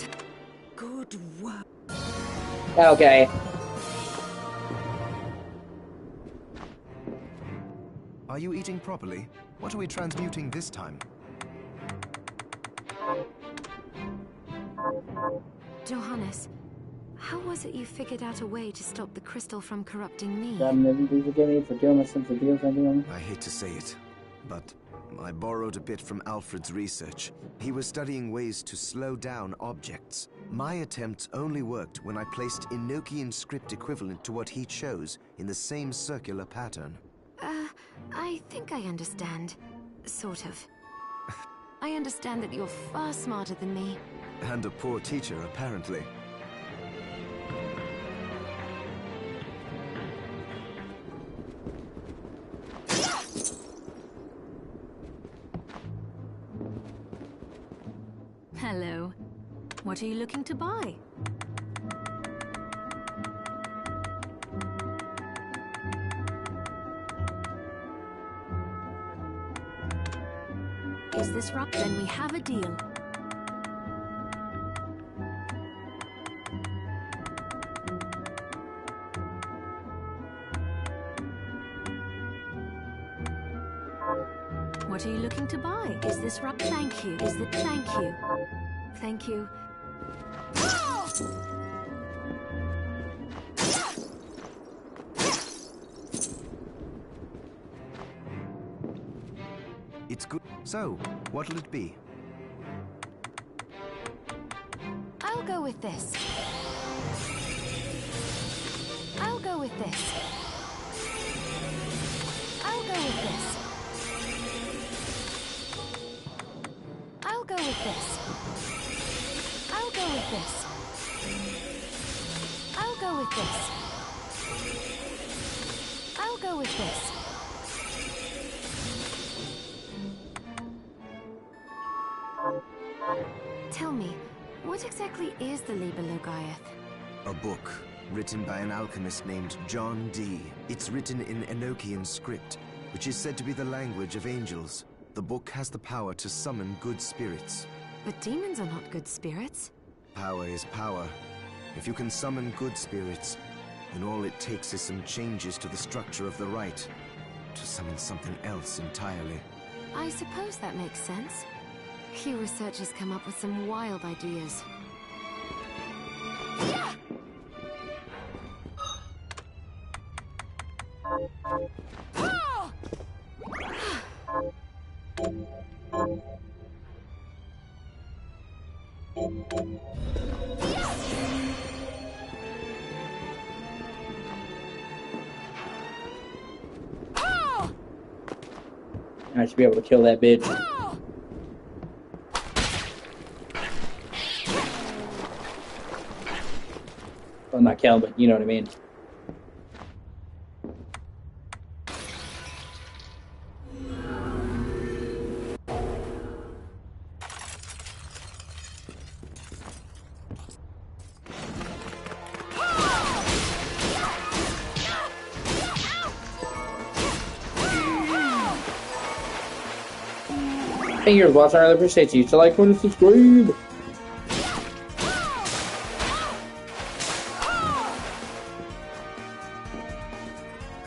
Good work. Okay. Are you eating properly? What are we transmuting this time? Johannes, how was it you figured out a way to stop the crystal from corrupting me? I hate to say it, but I borrowed a bit from Alfred's research. He was studying ways to slow down objects. My attempts only worked when I placed Enochian script equivalent to what he chose in the same circular pattern. I think I understand. Sort of. I understand that you're far smarter than me. And a poor teacher, apparently. Hello. What are you looking to buy? Is this right? Then we have a deal. What are you looking to buy? Is this right? Thank you. Is it? Thank you. Thank you. It's good. So, what'll it be? I'll go with this. I'll go with this. I'll go with this. I'll go with this. I'll go with this. I'll go with this. I'll go with this. Tell me, what exactly is the Liber Logaeth? A book, written by an alchemist named John Dee. It's written in Enochian script, which is said to be the language of angels. The book has the power to summon good spirits. But demons are not good spirits. Power is power. If you can summon good spirits, then all it takes is some changes to the structure of the right to summon something else entirely. I suppose that makes sense. You researchers come up with some wild ideas. I should be able to kill that bitch. Well, not kill, but you know what I mean. Thank you for watching. I really appreciate you. So like, comment, and subscribe.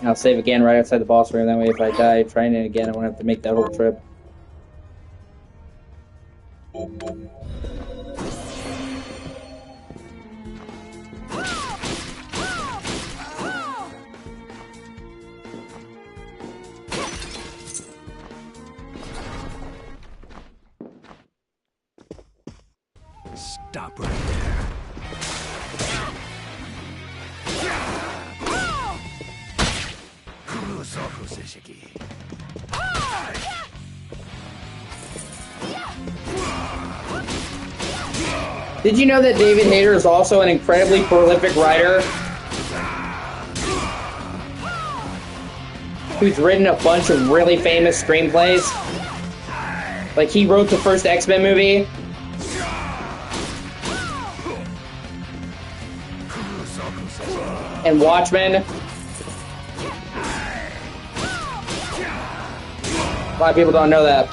I'll save again right outside the boss room. That way, if I die trying it again, I won't have to make that whole trip. Stop right there. O.C.G. Did you know that David Hayter is also an incredibly prolific writer who's written a bunch of really famous screenplays? Like, he wrote the first X-Men movie. And Watchmen. A lot of people don't know that.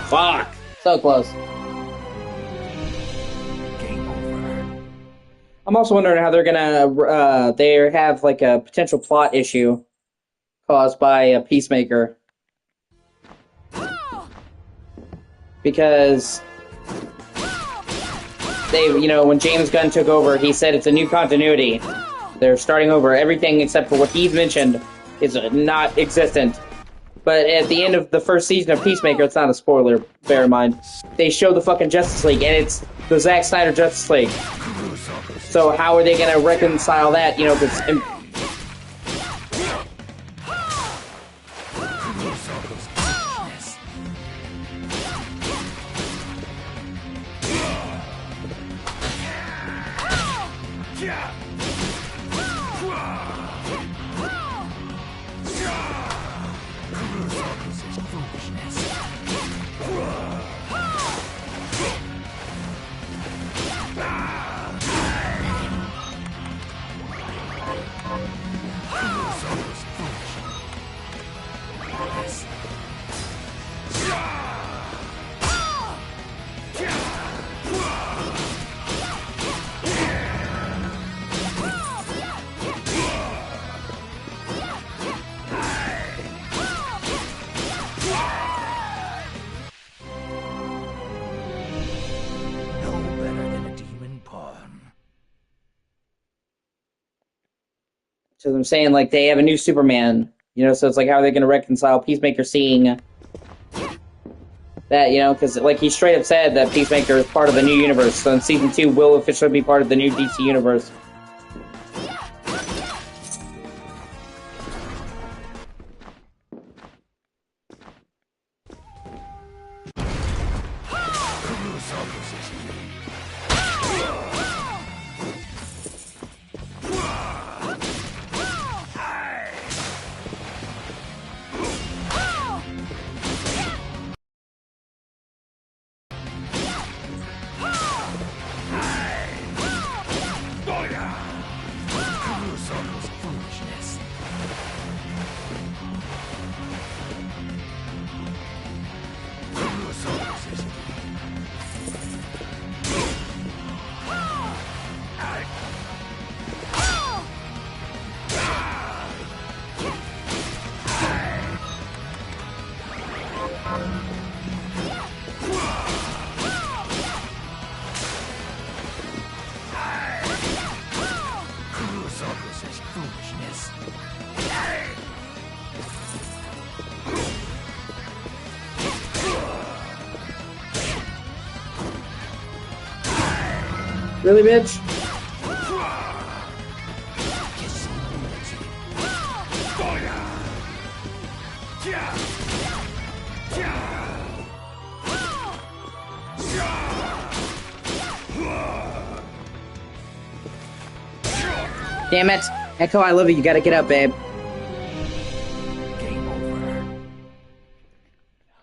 Fuck! So close. Game over. I'm also wondering how they're gonna, they have like a potential plot issue caused by a Peacemaker. Because they, you know, when James Gunn took over, he said it's a new continuity. They're starting over. Everything except for what he's mentioned is not existent. But at the end of the first season of Peacemaker, it's not a spoiler, bear in mind, they show the fucking Justice League, and it's the Zack Snyder Justice League. So how are they gonna reconcile that, you know, because... So I'm saying, like, they have a new Superman, you know, so it's like, how are they going to reconcile Peacemaker seeing that, you know, because, like, he straight up said that Peacemaker is part of the new universe, so in Season 2 will officially be part of the new DC universe. Really, bitch? Damn it. Echo, I love you. You gotta get up, babe. Game over. Oh,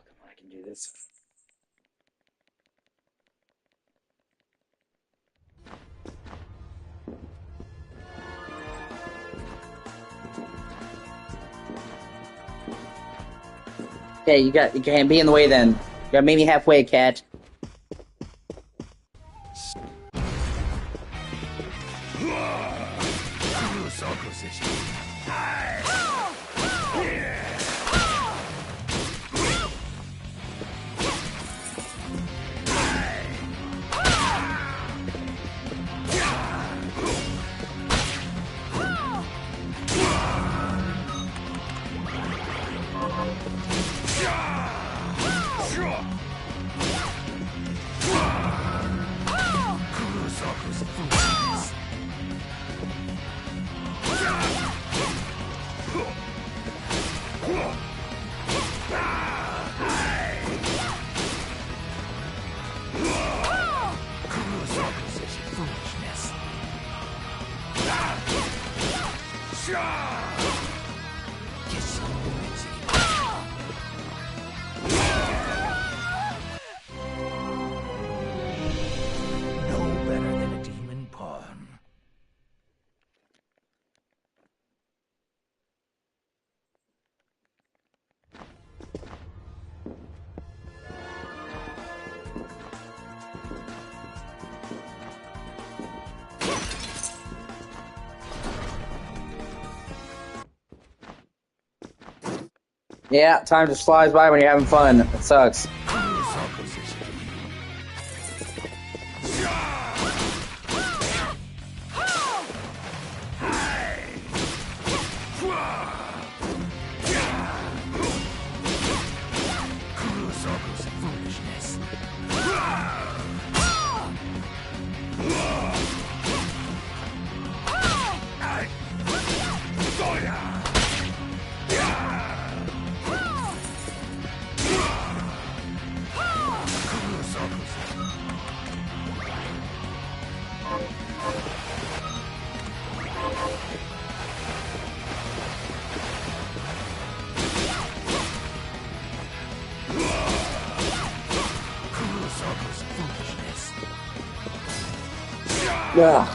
come on, I can do this. Okay, you can't be in the way then. You gotta meet me halfway, cat. No better than a demon pawn. Yeah, time just flies by when you're having fun. It sucks. Yeah.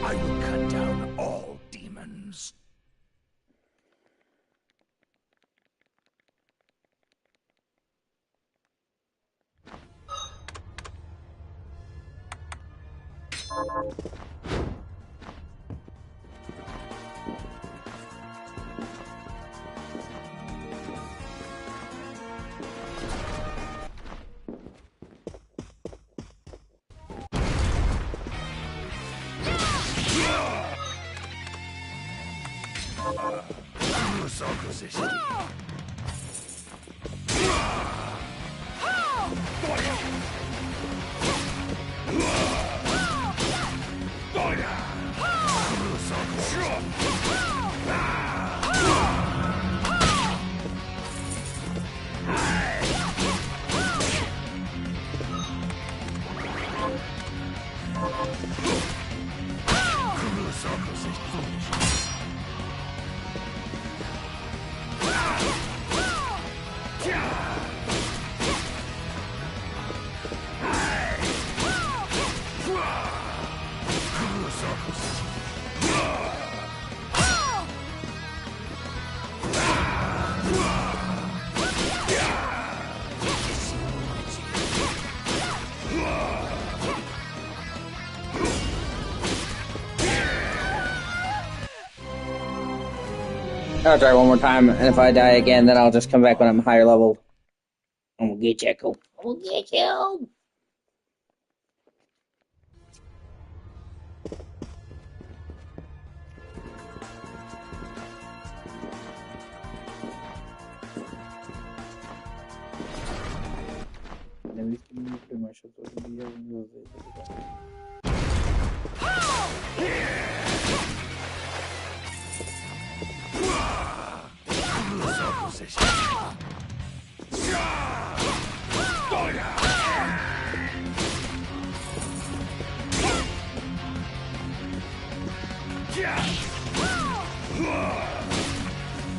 I will cut down all demons. I'll try one more time, and if I die again, then I'll just come back when I'm higher level. I'm gonna get you, Echo. I'm gonna get you.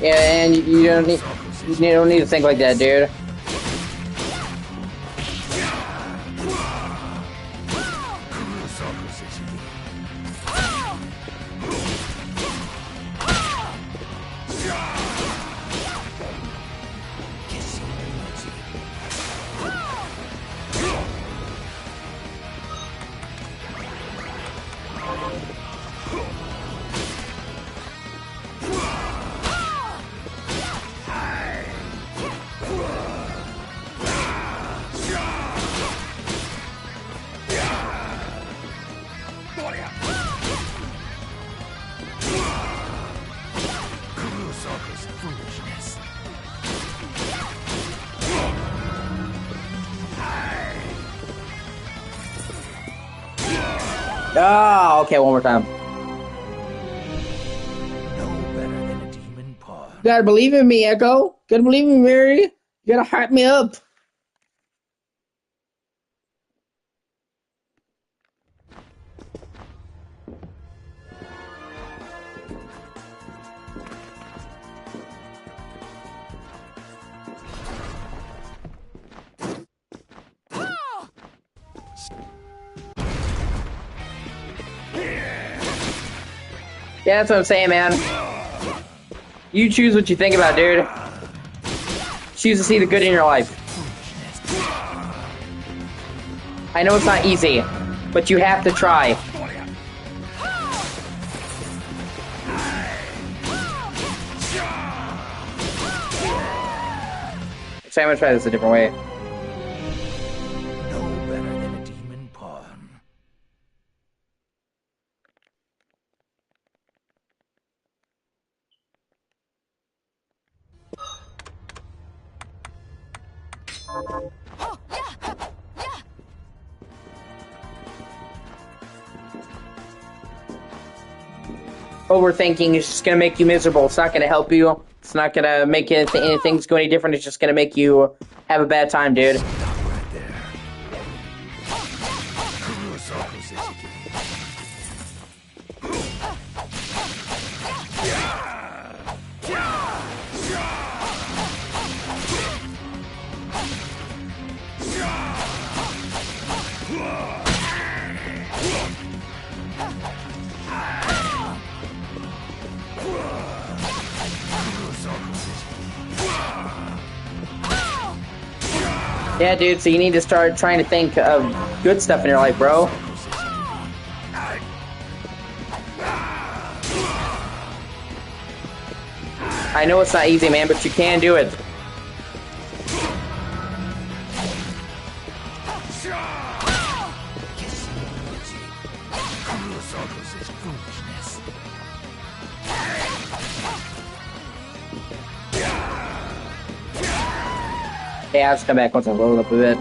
Yeah, and you don't need to think like that, dude. Oh, okay, one more time. No better than a demon pawn. You gotta believe in me, Echo. Gotta believe in me, Mary. You gotta hype me up. Yeah, that's what I'm saying, man. You choose what you think about, dude. Choose to see the good in your life. I know it's not easy, but you have to try. So I'm gonna try this a different way. No better than a demon pawn. Overthinking is just gonna make you miserable. It's not gonna help you. It's not gonna make anything's go any different. It's just gonna make you have a bad time, dude. Stop right there. Yeah, dude, so you need to start trying to think of good stuff in your life, bro. I know it's not easy, man, but you can do it. Yeah, I'll just come back once I load up a bit.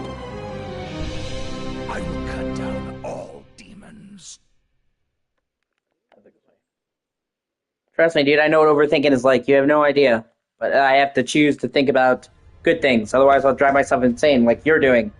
I will cut down all demons. Trust me, dude, I know what overthinking is like. You have no idea. But I have to choose to think about good things. Otherwise, I'll drive myself insane like you're doing.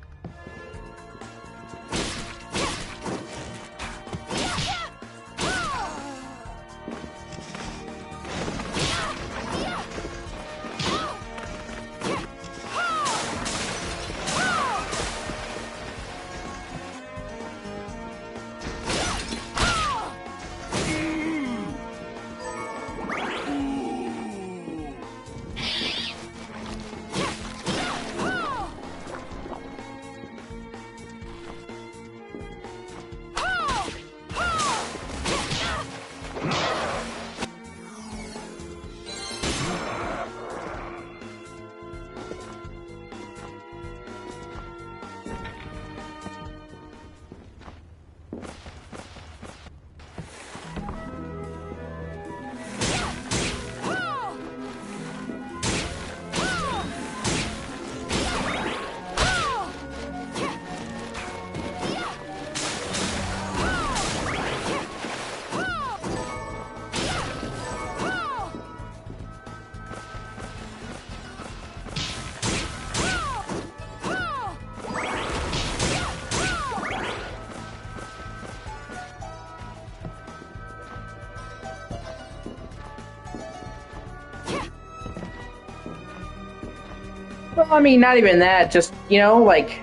Well, I mean, not even that. Just, you know, like...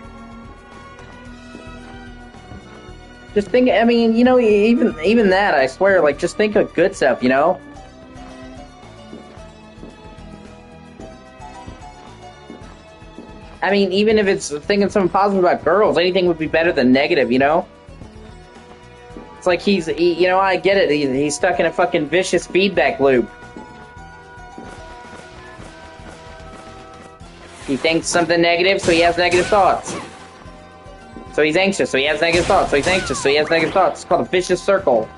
Just think, I mean, you know, even that, I swear, like, just think of good stuff, you know? I mean, even if it's thinking something positive about girls, anything would be better than negative, you know? It's like you know, I get it, he's stuck in a fucking vicious feedback loop. He thinks something negative, so he has negative thoughts. So he's anxious, so he has negative thoughts. So he's anxious, so he has negative thoughts. It's called a vicious circle.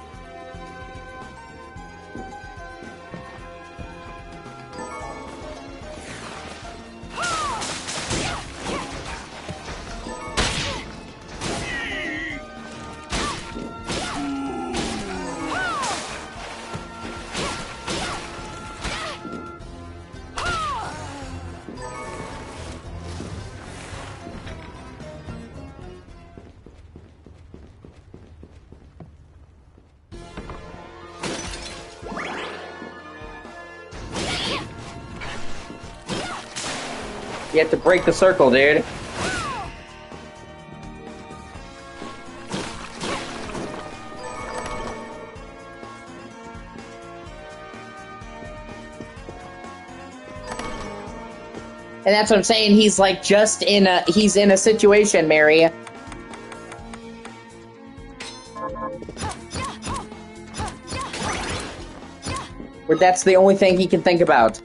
You have to break the circle, dude. And that's what I'm saying, he's like just he's in a situation, Mary. Where that's the only thing he can think about.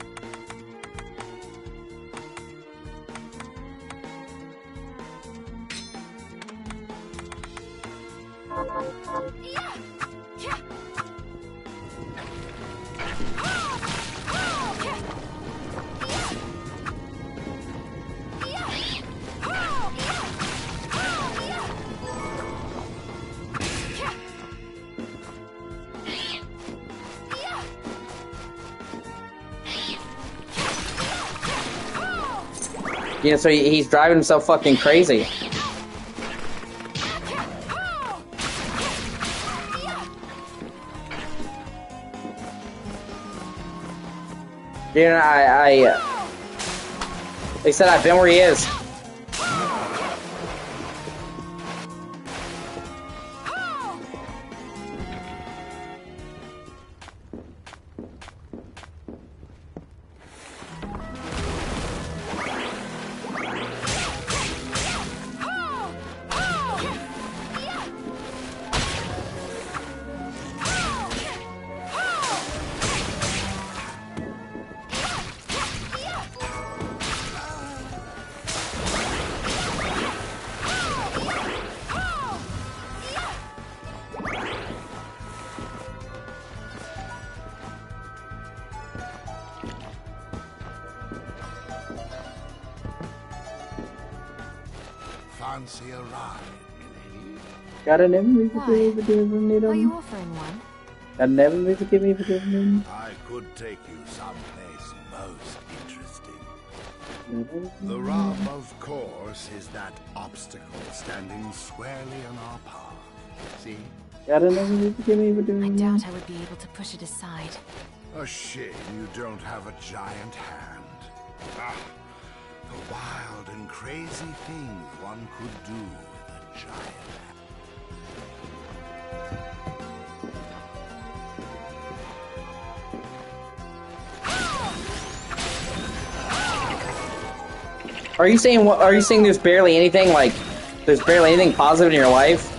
You know, so he's driving himself fucking crazy. You know, they said I've been where he is. fancy a ride, milady? Gotta never move Why? it. Are you offering one? Gotta never move it. I could take you someplace most interesting. The rub, of course, is that obstacle standing squarely on our path. See? Gotta never move it. I doubt I would be able to push it aside. A shame you don't have a giant hand. Ah, the wild and crazy things one could do with a giant hand. Are you saying what? Are you saying there's barely anything like? There's barely anything positive in your life?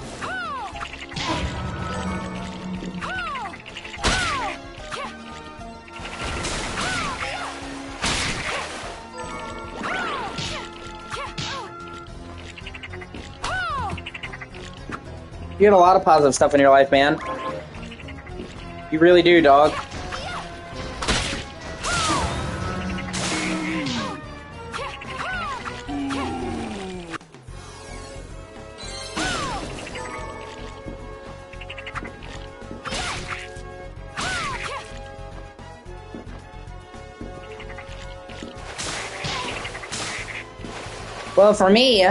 You got a lot of positive stuff in your life, man. You really do, dog. Well, for me...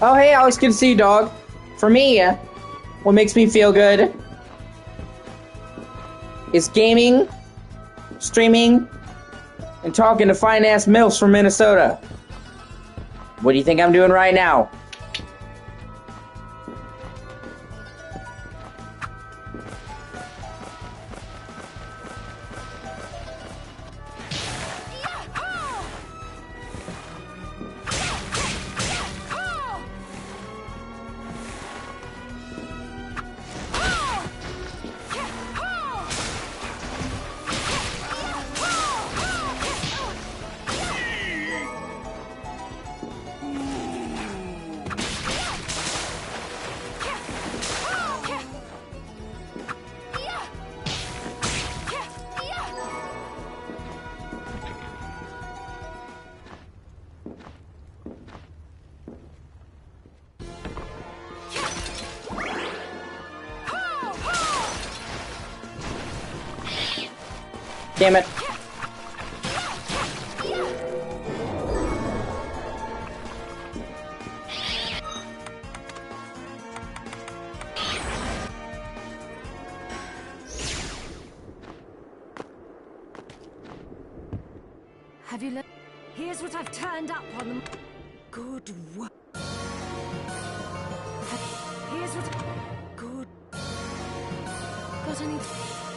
Oh, hey, always good to see you, dog. For me, what makes me feel good is gaming, streaming, and talking to fine-ass MILFs from Minnesota. What do you think I'm doing right now? Damn it. Have you Here's what I've turned up on them. Good work. Here's what... Good... Got any...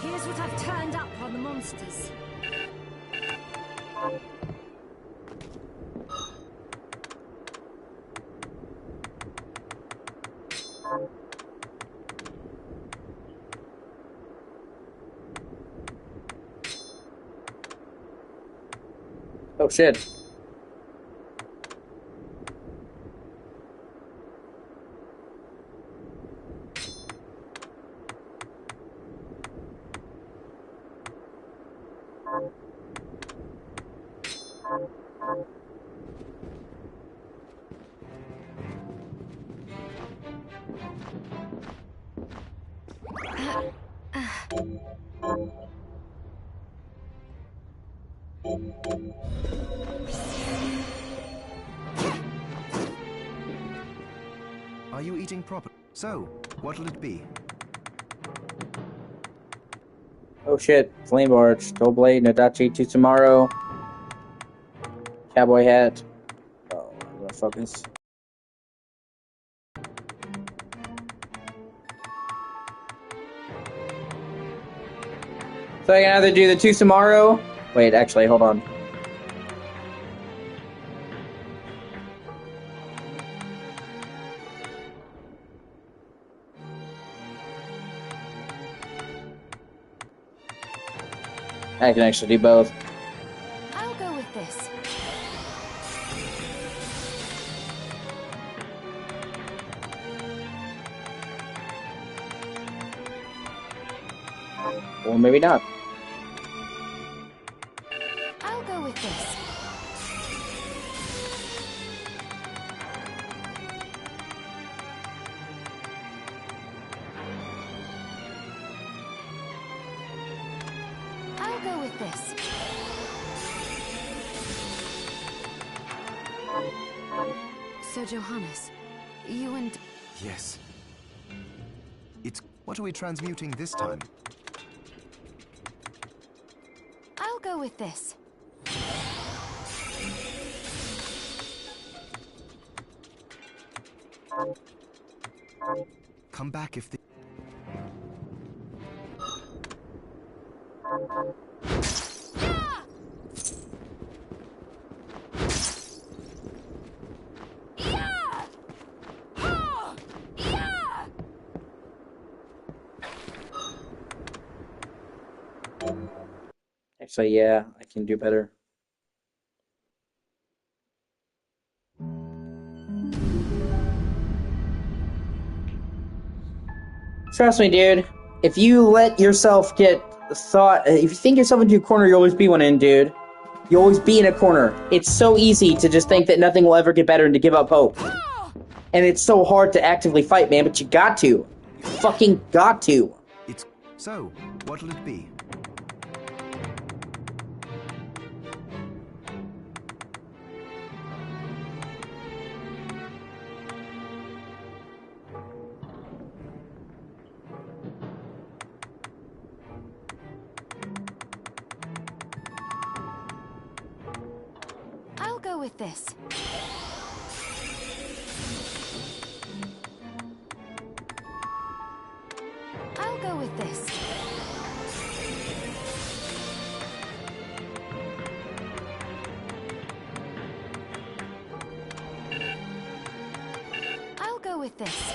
Here's what I've turned up on the monsters. Oh shit. Are you eating proper? So, what'll it be? Oh shit. Flame Barge, Toe Blade, Nadachi, Tsumaru, Cowboy Hat. Oh, I'm gonna focus. So I can either do the Tsumaru. Wait, actually, hold on. I can actually do both. I'll go with this. Or maybe not. I'll go with this. with this. So, Johannes, you and... Yes. It's... What are we transmuting this time? I'll go with this. Come back if the... Actually, yeah, I can do better. Trust me, dude. If you let yourself get thought, if you think yourself into a corner, you'll always be one in, dude. You'll always be in a corner. It's so easy to just think that nothing will ever get better and to give up hope. And it's so hard to actively fight, man, but you got to. You fucking got to. It's... So, what'll it be? I'll go with this. I'll go with this. I'll go with this.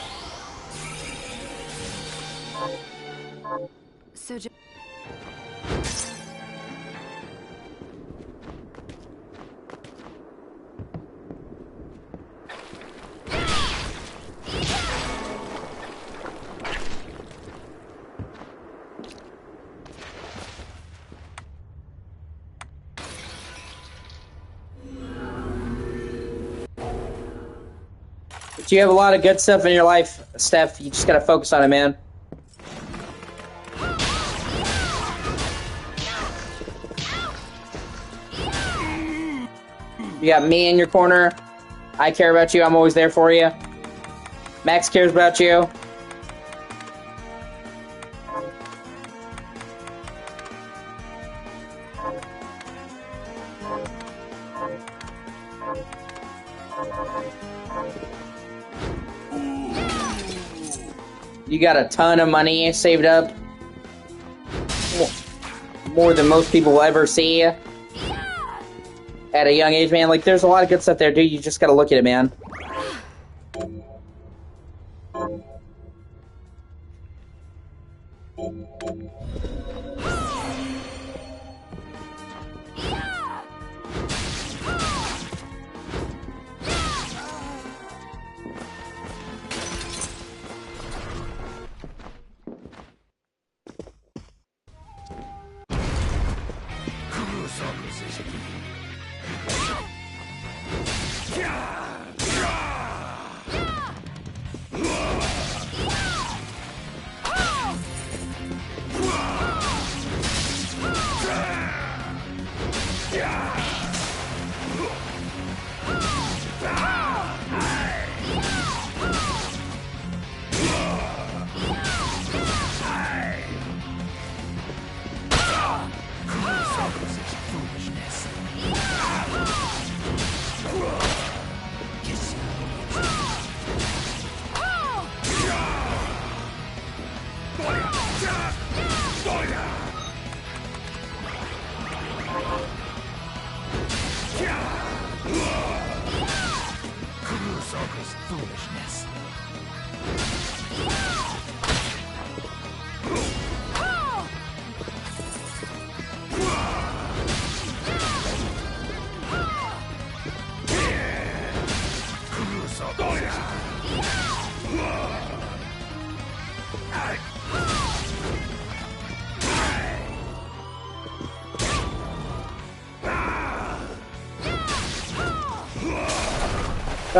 So, But you have a lot of good stuff in your life, Steph. You just gotta focus on it, man. You got me in your corner. I care about you. I'm always there for you. Max cares about you. You got a ton of money saved up. More than most people will ever see. At a young age, man. Like, there's a lot of good stuff there, dude. You just gotta look at it, man.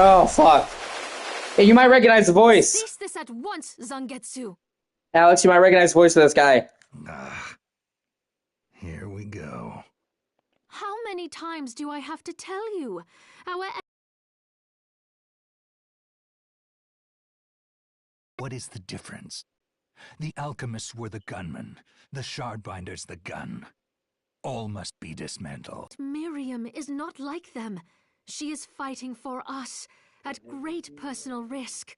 Oh, fuck. Hey, you might recognize the voice. Cease this at once, Zangetsu. Alex, you might recognize the voice of this guy. Here we we go. How many times do I have to tell you? What is the difference? The alchemists were the gunmen, the shardbinders the gun. All must be dismantled. Miriam is not like them. She is fighting for us, at great personal risk.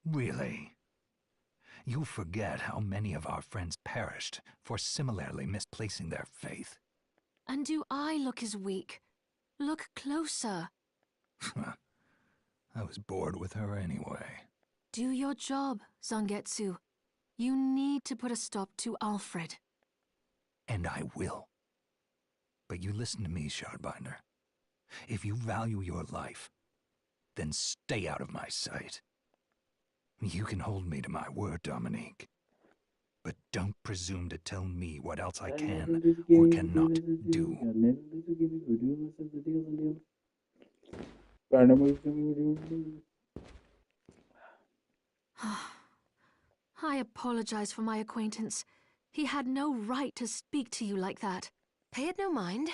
Really? You forget how many of our friends perished for similarly misplacing their faith. And do I look as weak? Look closer. I was bored with her anyway. Do your job, Zangetsu. You need to put a stop to Alfred. And I will. But you listen to me, Shardbinder. If you value your life, then stay out of my sight. You can hold me to my word, Dominique. But don't presume to tell me what else I can or cannot do. I apologize for my acquaintance. He had no right to speak to you like that. Pay it no mind.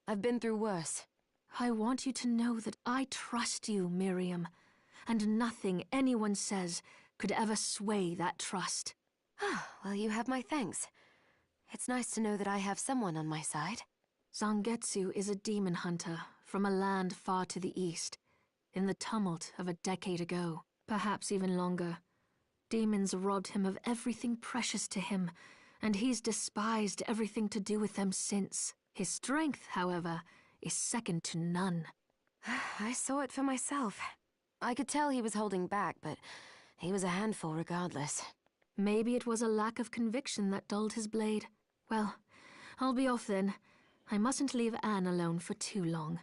I've been through worse. I want you to know that I trust you, Miriam, and nothing anyone says could ever sway that trust. Well, you have my thanks. It's nice to know that I have someone on my side. Zangetsu is a demon hunter from a land far to the east, in the tumult of a decade ago, perhaps even longer. Demons robbed him of everything precious to him, and he's despised everything to do with them since. His strength, however, is second to none. I saw it for myself. I could tell he was holding back, but he was a handful regardless. Maybe it was a lack of conviction that dulled his blade. Well, I'll be off then. I mustn't leave Anne alone for too long.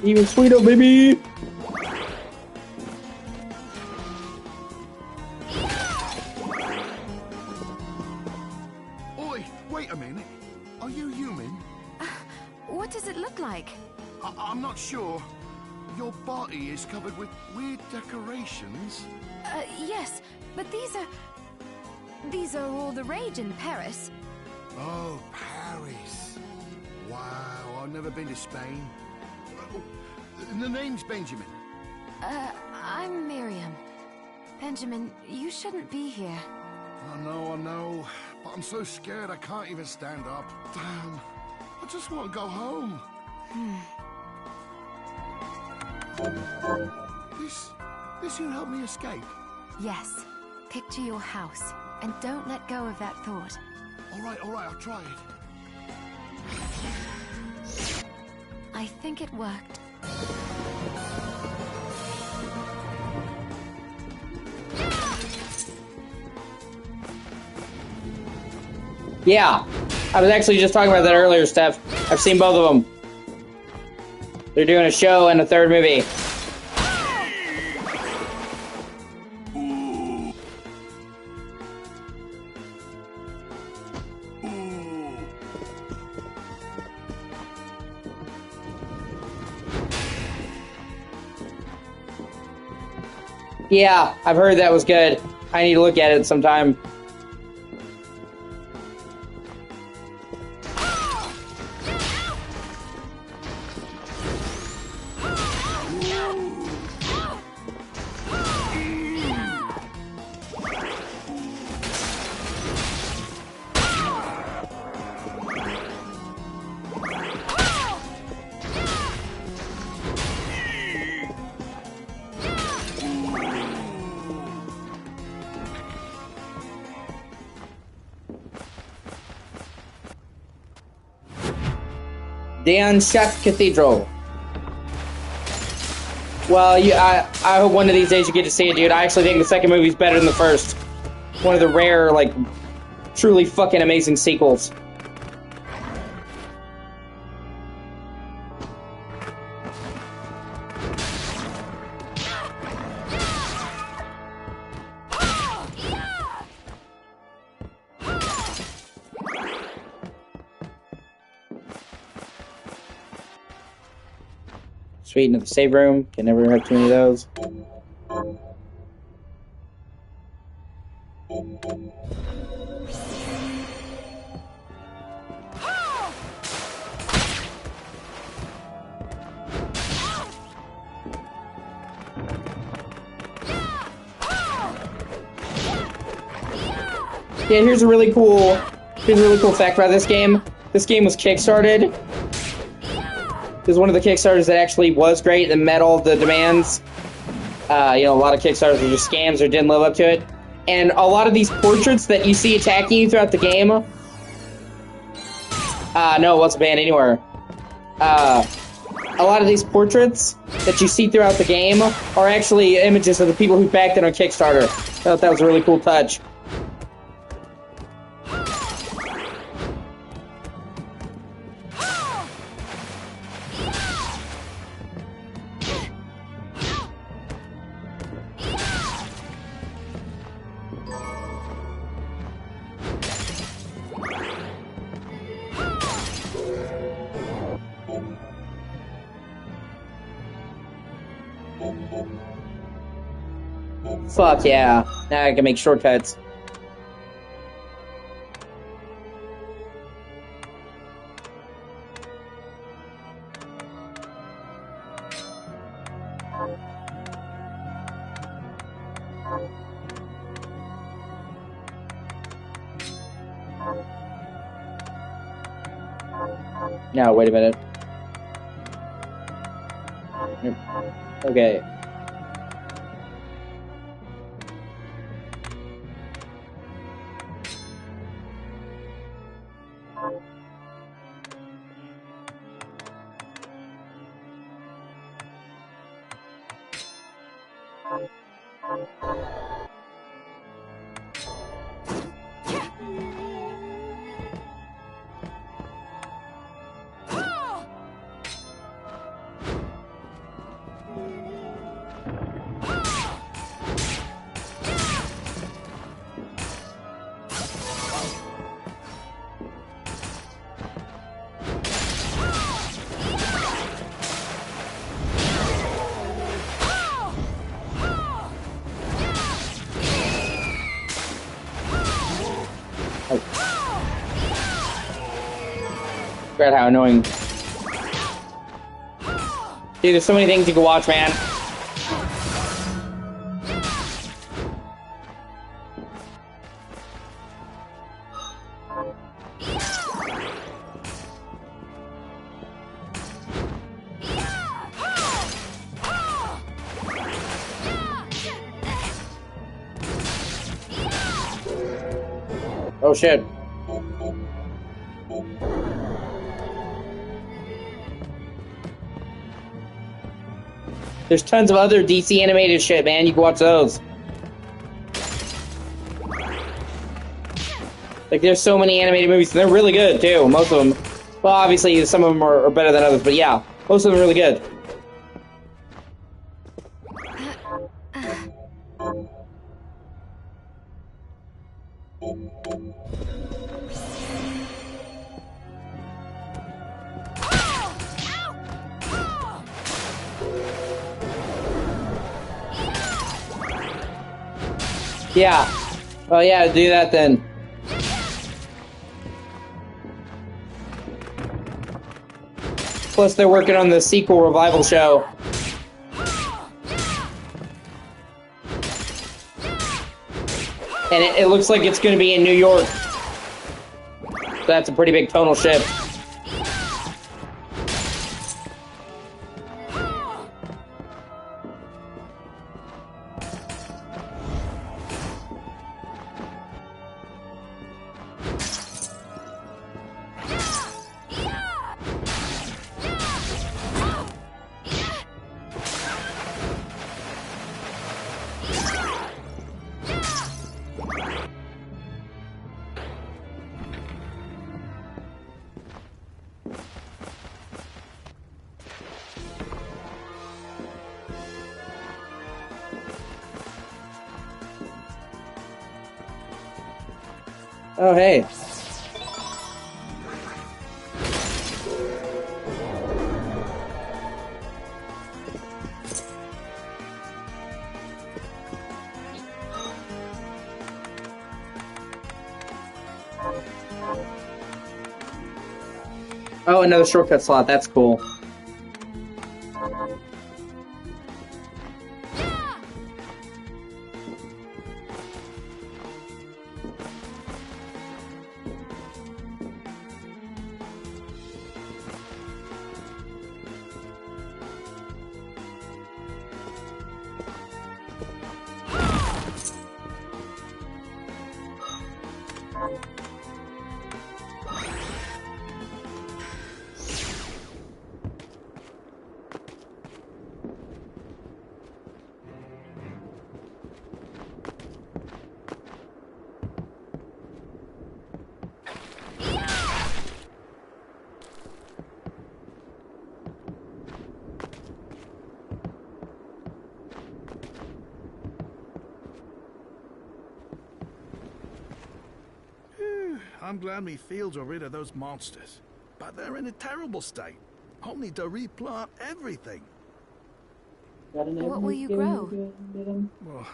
Even sweeter, baby! Oi, wait a minute. Are you human? What does it look like? I'm not sure. Your body is covered with weird decorations. Yes, but these are all the rage in Paris. Oh, Paris. Wow, I've never been to Spain. The name's Benjamin. I'm Miriam. Benjamin, you shouldn't be here. I know, but I'm so scared I can't even stand up. Damn, I just want to go home. This can help me escape? Yes. Picture your house, and don't let go of that thought. All right, I'll try it. I think it worked. Yeah, I was actually just talking about that earlier, Steph. I've seen both of them. They're doing a show and a third movie. Yeah, I've heard that was good. I need to look at it sometime. Danshat Cathedral. Well, I hope one of these days you get to see it, dude. I actually think the second movie's better than the first. One of the rare, like, truly fucking amazing sequels. Sweet, into the save room. Can never have too many of those. Yeah, here's a really cool fact about this game. This game was kickstarted. This is one of the Kickstarters that actually was great and met all the demands. You know, a lot of Kickstarters were just scams or didn't live up to it. And a lot of these portraits that you see attacking you throughout the game... no, it wasn't banned anywhere. A lot of these portraits that you see throughout the game are actually images of the people who backed it on Kickstarter. I thought that was a really cool touch. Fuck yeah. Now I can make shortcuts. No, wait a minute. Okay. Forgot how annoying. Dude, there's so many things you can watch, man. Oh shit. There's tons of other DC animated shit, man. You can watch those. Like, there's so many animated movies, and they're really good, too. Most of them. Well, obviously, some of them are better than others, but yeah. Most of them are really good. Yeah. Well, yeah, do that then. Plus, they're working on the sequel revival show. And it looks like it's going to be in New York. So that's a pretty big tonal shift. Oh, hey. Oh, another shortcut slot. That's cool. I'm glad me fields are rid of those monsters. But they're in a terrible state. I'll need to replant everything. What will you grow? Well,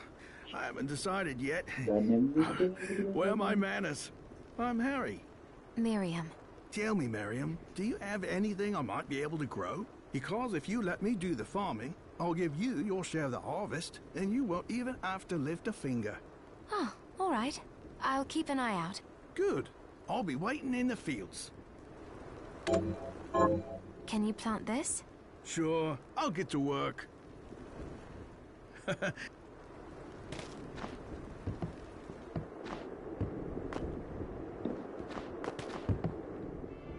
I haven't decided yet. Where are my manners? I'm Harry. Miriam. Tell me, Miriam, do you have anything I might be able to grow? Because if you let me do the farming, I'll give you your share of the harvest, and you won't even have to lift a finger. Oh, all right. I'll keep an eye out. Good. I'll be waiting in the fields. Can you plant this? Sure, I'll get to work.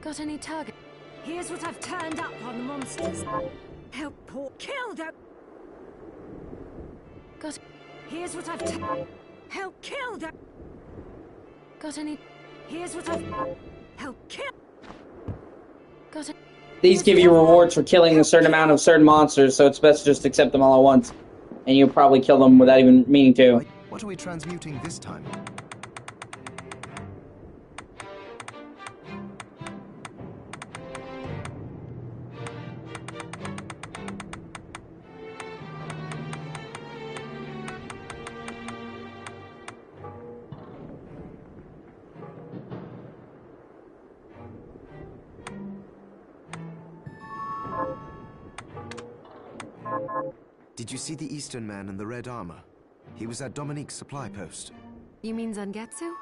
Got any target? Here's what I've turned up on the monsters. Help poor kill them. Got. Here's what I've help kill them. Got any? Here's what I've help kill. Got it. These give you rewards for killing a certain amount of certain monsters, so it's best to just accept them all at once. And you'll probably kill them without even meaning to. What are we transmuting this time? Did you see the Eastern man in the red armor? He was at Dominique's supply post. You mean Zangetsu?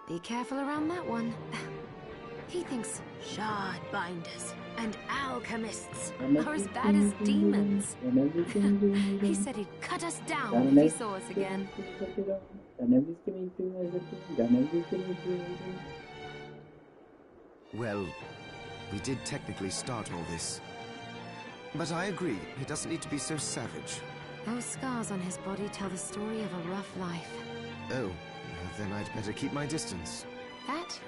Be careful around that one. He thinks shard binders and alchemists are as bad as demons. He said he'd cut us down if he saw us again. Well, we did technically start all this. But I agree, he doesn't need to be so savage. Those scars on his body tell the story of a rough life. Oh, then I'd better keep my distance. That?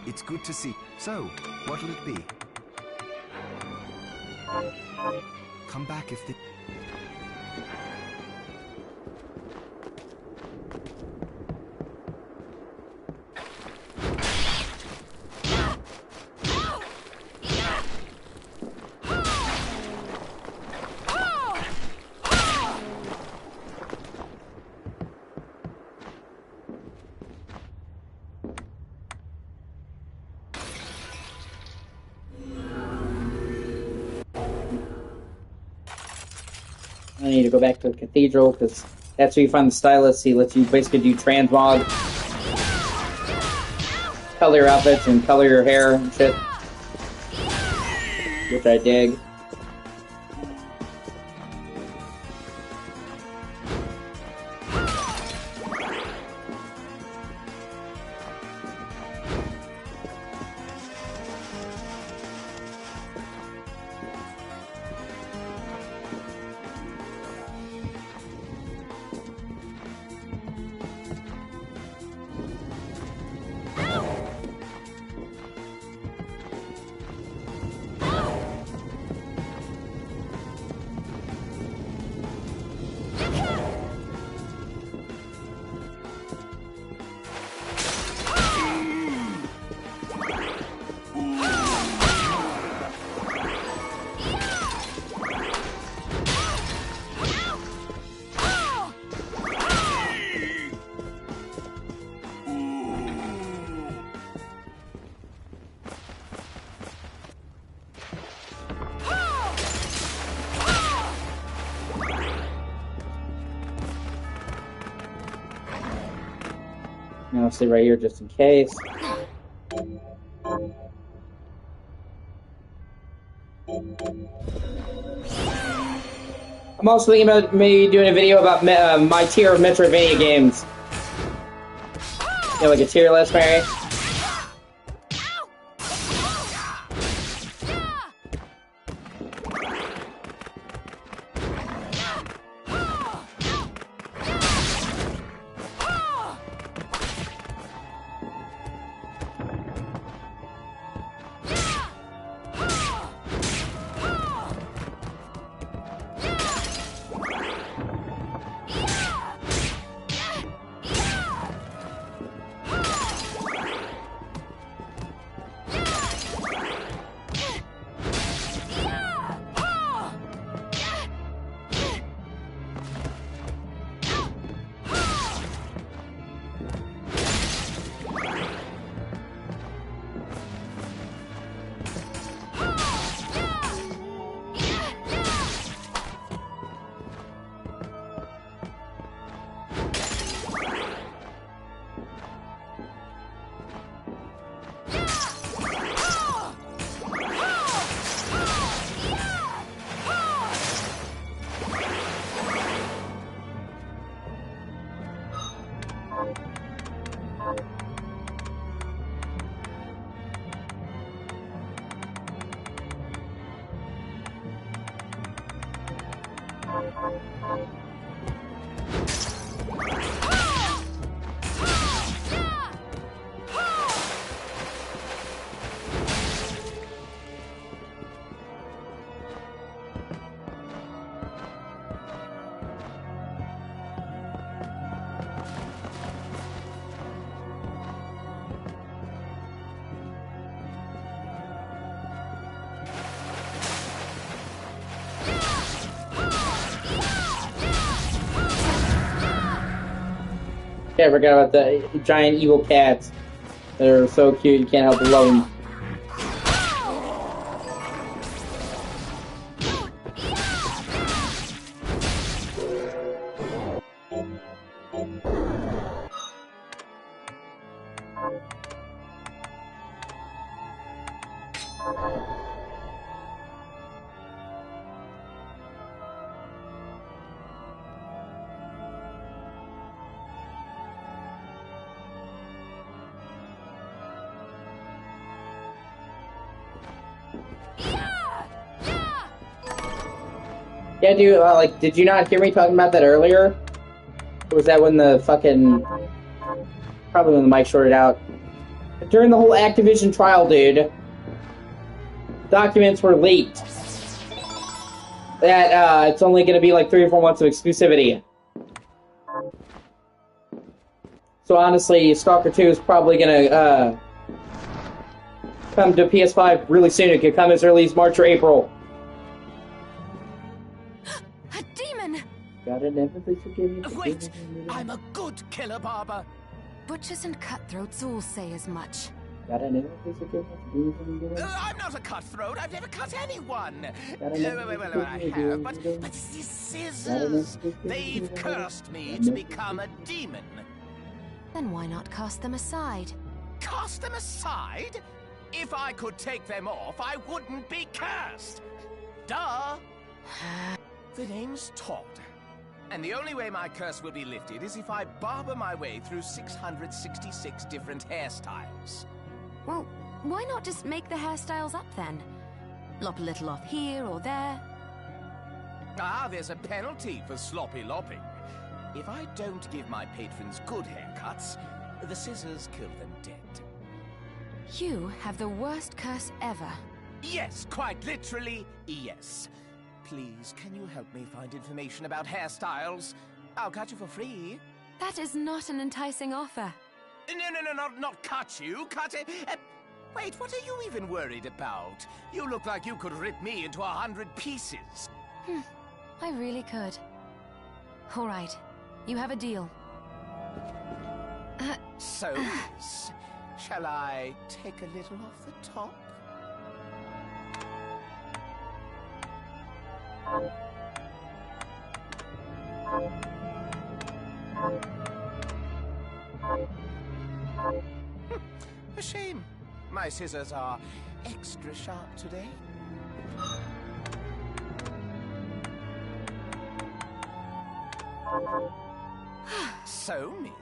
It's good to see. So, what'll it be? Come back if the... I need to go back to the cathedral, because that's where you find the stylist. He lets you basically do transmog. Color your outfits and color your hair and shit. Which I dig. Now I'll stay right here just in case. I'm also thinking about maybe doing a video about my tier of Metroidvania games. You know, like a tier list, Mary. Yeah, I forgot about the giant evil cats. They're so cute, you can't help but love them. Yeah, dude, like, did you not hear me talking about that earlier? Or was that when the fucking... Probably when the mic shorted out. During the whole Activision trial, dude, documents were leaked. That, it's only gonna be like 3 or 4 months of exclusivity. So honestly, Stalker 2 is probably gonna, come to PS5 really soon. It could come as early as March or April. A demon! Gotta never be forgiven. Wait! I'm a good killer, Barber! Butchers and cutthroats all say as much. I'm not a cutthroat. I've never cut anyone. Well, I have, but these scissors. They've cursed me to become a demon. Then why not cast them aside? Cast them aside? If I could take them off, I wouldn't be cursed. Duh. The name's Todd. And the only way my curse will be lifted is if I barber my way through 666 different hairstyles. Well, why not just make the hairstyles up then? Lop a little off here or there. Ah, there's a penalty for sloppy lopping. If I don't give my patrons good haircuts, the scissors kill them dead. You have the worst curse ever. Yes, quite literally, yes. Please, can you help me find information about hairstyles? I'll cut you for free. That is not an enticing offer. No, not cut you, cut it. Wait, what are you even worried about? You look like you could rip me into 100 pieces. I really could. All right, you have a deal. So, miss, shall I take a little off the top? A shame. My scissors are extra sharp today. So, miss.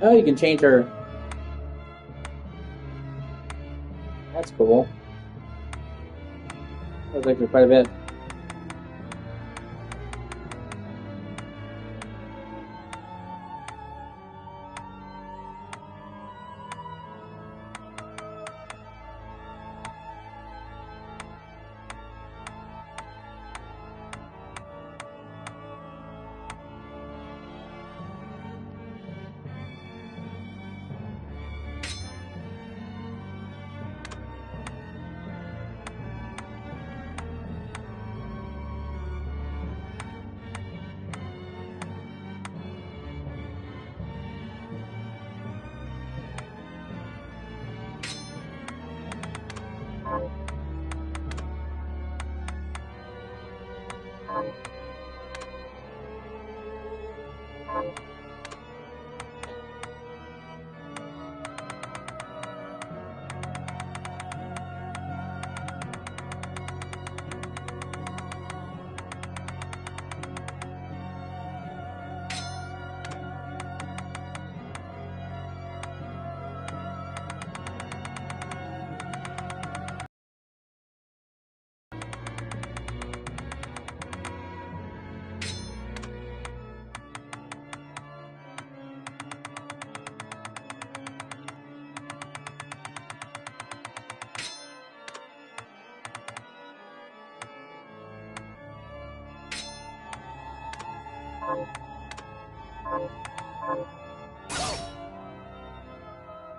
Oh, you can change her. That's cool. That was actually quite a bit.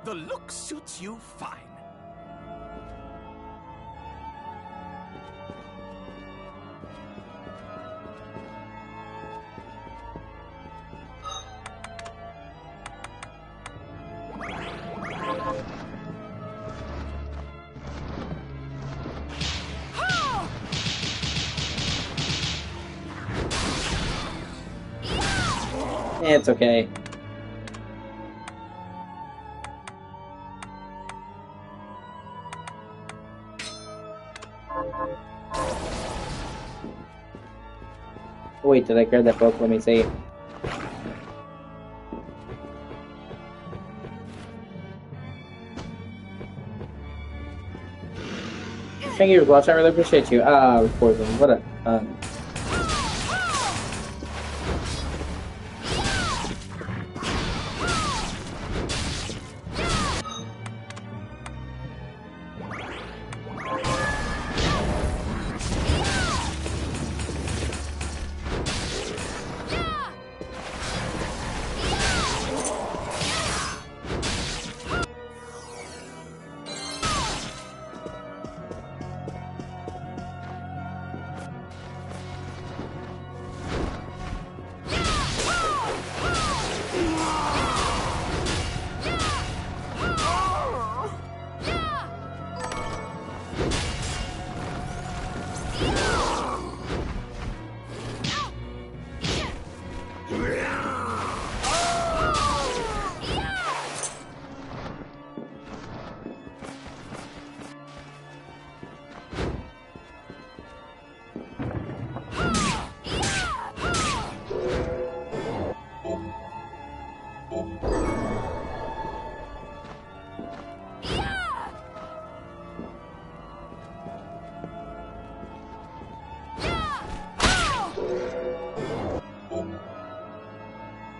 The look suits you fine. It's okay. Wait, did I grab that book? Let me see. Thank you for watching. I really appreciate you. Poison. What a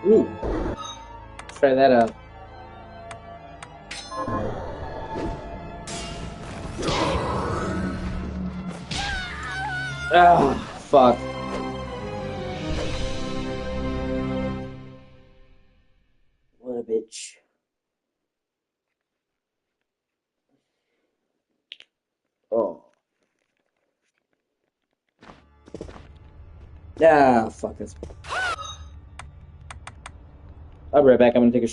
ooh. Let's try that out. Oh, fuck. What a bitch. Oh. Ah, fuck this. I'll be right back. I'm gonna take a short